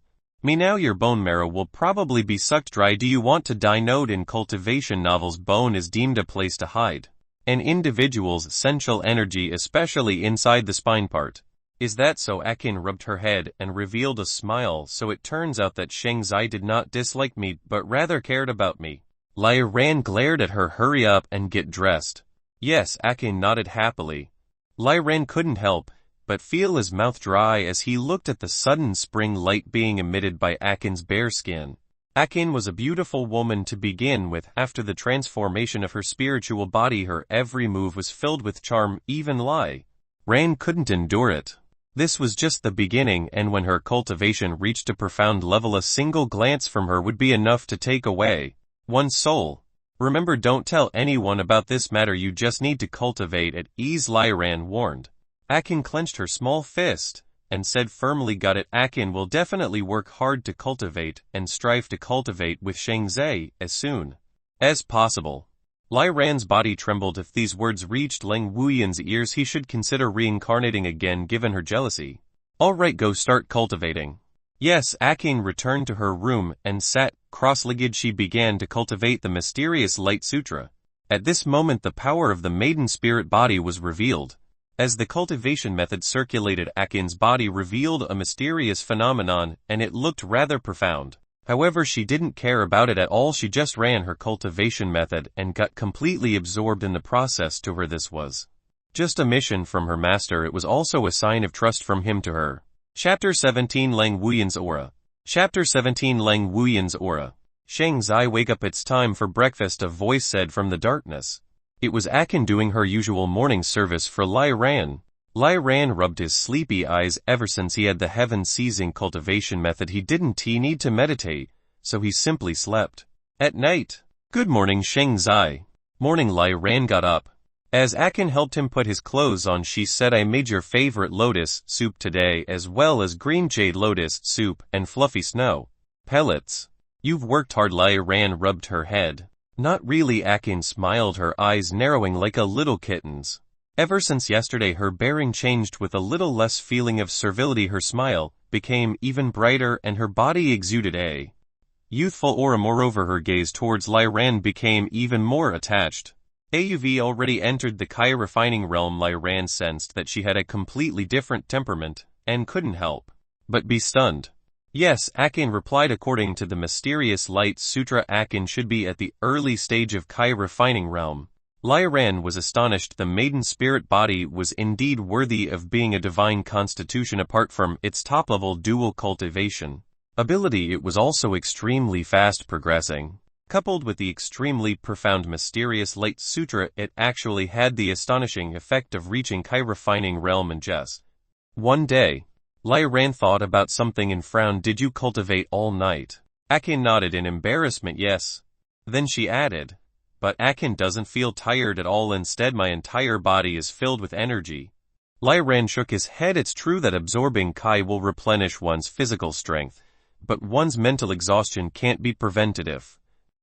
me now, your bone marrow will probably be sucked dry. Do you want to die? Note: in cultivation novels, bone is deemed a place to hide an individual's essential energy, especially inside the spine part. Is that so? Akin rubbed her head and revealed a smile. So it turns out that Shengzai did not dislike me, but rather cared about me. Lai Ran glared at her. Hurry up and get dressed. Yes, Akin nodded happily. Lai Ran couldn't help but feel his mouth dry as he looked at the sudden spring light being emitted by Akin's bare skin. Akin was a beautiful woman to begin with. After the transformation of her spiritual body, her every move was filled with charm. Even Lai Ran couldn't endure it. This was just the beginning, and when her cultivation reached a profound level, a single glance from her would be enough to take away one's soul. Remember, don't tell anyone about this matter. You just need to cultivate at ease, Lai Ran warned. Akin clenched her small fist and said firmly, got it. Akin will definitely work hard to cultivate and strive to cultivate with Shengzai as soon as possible. Lai Ran's body trembled. If these words reached Leng Wuyan's ears, he should consider reincarnating again given her jealousy. Alright, go start cultivating. Yes, Akin returned to her room and sat cross-legged. She began to cultivate the mysterious light sutra. At this moment, the power of the maiden spirit body was revealed. As the cultivation method circulated, Akin's body revealed a mysterious phenomenon, and it looked rather profound. However, she didn't care about it at all. She just ran her cultivation method and got completely absorbed in the process. To her, this was just a mission from her master. It was also a sign of trust from him to her. Chapter 17, Leng Wuyan's Aura. Chapter 17, Leng Wuyan's Aura. Shengzai, wake up, it's time for breakfast, a voice said from the darkness. It was Akin doing her usual morning service for Lai Ran. Lai Ran rubbed his sleepy eyes. Ever since he had the heaven-seizing cultivation method, he didn't need to meditate, so he simply slept. At night. Good morning, Shengzai. Morning. Lai Ran got up. As Akin helped him put his clothes on, she said, I made your favorite lotus soup today, as well as green jade lotus soup and fluffy snow pellets. You've worked hard. Lai Ran rubbed her head. Not really, Akin smiled, her eyes narrowing like a little kitten's. Ever since yesterday her bearing changed with a little less feeling of servility. Her smile became even brighter and her body exuded a youthful aura. Moreover, her gaze towards Lyran became even more attached. Auv already entered the Kai refining realm. Lyran sensed that she had a completely different temperament, and couldn't help but be stunned. Yes, Akin replied. According to the mysterious light sutra, Akin should be at the early stage of Kai refining realm. Lyran was astonished. The maiden spirit body was indeed worthy of being a divine constitution. Apart from its top-level dual cultivation ability, it was also extremely fast progressing. Coupled with the extremely profound mysterious light sutra, it actually had the astonishing effect of reaching Kai refining realm in just one day. Lyran thought about something and frowned. Did you cultivate all night? Akin nodded in embarrassment. Yes. Then she added, but Akin doesn't feel tired at all. Instead, my entire body is filled with energy. Lyran shook his head. It's true that absorbing Kai will replenish one's physical strength, but one's mental exhaustion can't be preventative.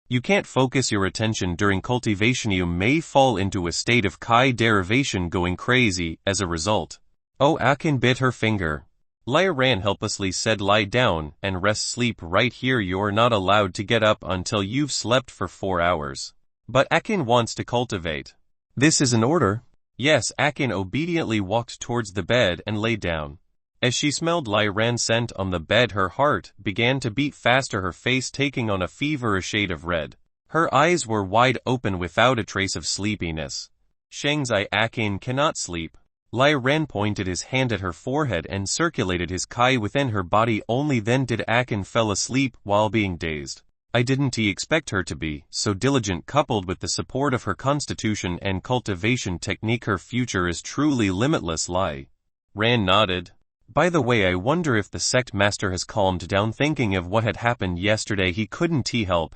You can't focus your attention during cultivation. You may fall into a state of Kai derivation, going crazy as a result. Oh, Akin bit her finger. Lyran helplessly said, lie down and rest. Sleep right here. You're not allowed to get up until you've slept for 4 hours. But Akin wants to cultivate. This is an order. Yes, Akin obediently walked towards the bed and lay down. As she smelled Lyran's scent on the bed, her heart began to beat faster, her face taking on a feverish shade of red. Her eyes were wide open without a trace of sleepiness. Shangzai, Akin cannot sleep. Lyran pointed his hand at her forehead and circulated his Kai within her body. Only then did Akin fell asleep while being dazed. I didn't expect her to be so diligent. Coupled with the support of her constitution and cultivation technique, her future is truly limitless. Lyran nodded. By the way, I wonder if the sect master has calmed down. Thinking of what had happened yesterday, he couldn't help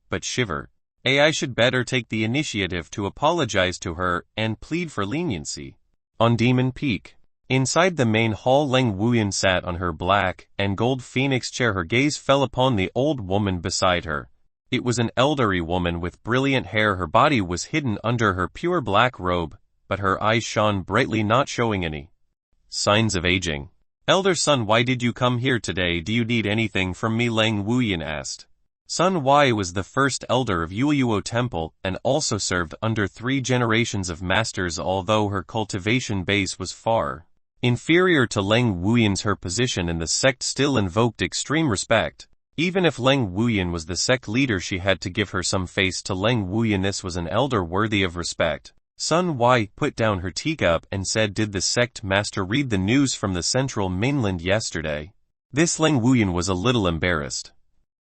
but shiver. I should better take the initiative to apologize to her and plead for leniency. On Demon Peak, inside the main hall, Leng Wuyan sat on her black and gold phoenix chair. Her gaze fell upon the old woman beside her. It was an elderly woman with brilliant hair. Her body was hidden under her pure black robe, but her eyes shone brightly, not showing any signs of aging. Elder son, why did you come here today? Do you need anything from me? Leng Wuyan asked. Sun Wai was the first elder of Yueyuo Temple and also served under 3 generations of masters. Although her cultivation base was far inferior to Leng Wuyan's, her position in the sect still invoked extreme respect. Even if Leng Wuyan was the sect leader, she had to give her some face to Leng Wuyan. This was an elder worthy of respect. Sun Wai put down her teacup and said, did the sect master read the news from the central mainland yesterday? This Leng Wuyan was a little embarrassed.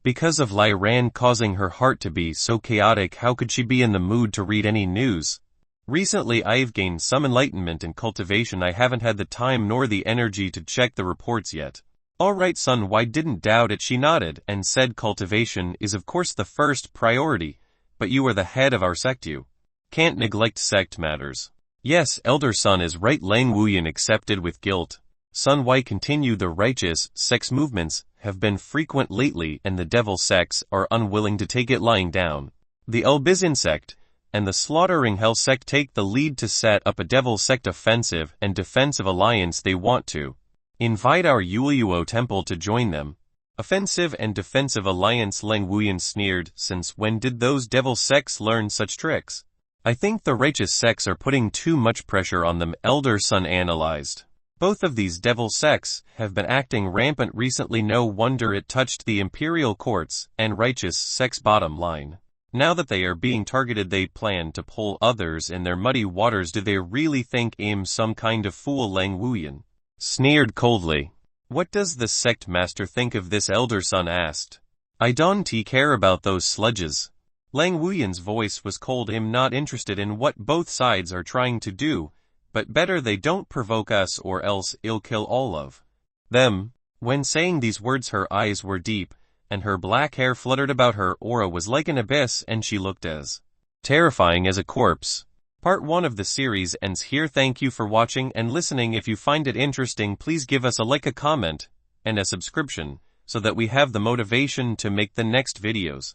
Because of Lyran causing her heart to be so chaotic, how could she be in the mood to read any news? Recently I've gained some enlightenment in cultivation. I haven't had the time nor the energy to check the reports yet. Alright son, Why didn't doubt it. She nodded and said, cultivation is of course the first priority, but you are the head of our sect. You can't neglect sect matters. Yes, elder son is right. Leng Wuyan accepted with guilt. Sun Wai continued, the righteous sects movements have been frequent lately and the devil sects are unwilling to take it lying down. The Elbizin sect and the Slaughtering Hell sect take the lead to set up a devil sect offensive and defensive alliance. They want to invite our Yueyuo Temple to join them. Offensive and defensive alliance, Leng Wuyan sneered. Since when did those devil sects learn such tricks? I think the righteous sects are putting too much pressure on them, elder son analyzed. Both of these devil sects have been acting rampant recently. No wonder it touched the imperial courts and righteous sects' bottom line. Now that they are being targeted, they plan to pull others in their muddy waters. Do they really think I'm some kind of fool? Leng Wuyan sneered coldly. What does the sect master think of this? Elder son asked. I don't care about those sludges. Leng Wuyan's voice was cold. I'm not interested in what both sides are trying to do, but better they don't provoke us or else I'll kill all of them. When saying these words, her eyes were deep, and her black hair fluttered about. Her aura was like an abyss, and she looked as terrifying as a corpse. Part 1 of the series ends here. Thank you for watching and listening. If you find it interesting, please give us a like, a comment, and a subscription, so that we have the motivation to make the next videos.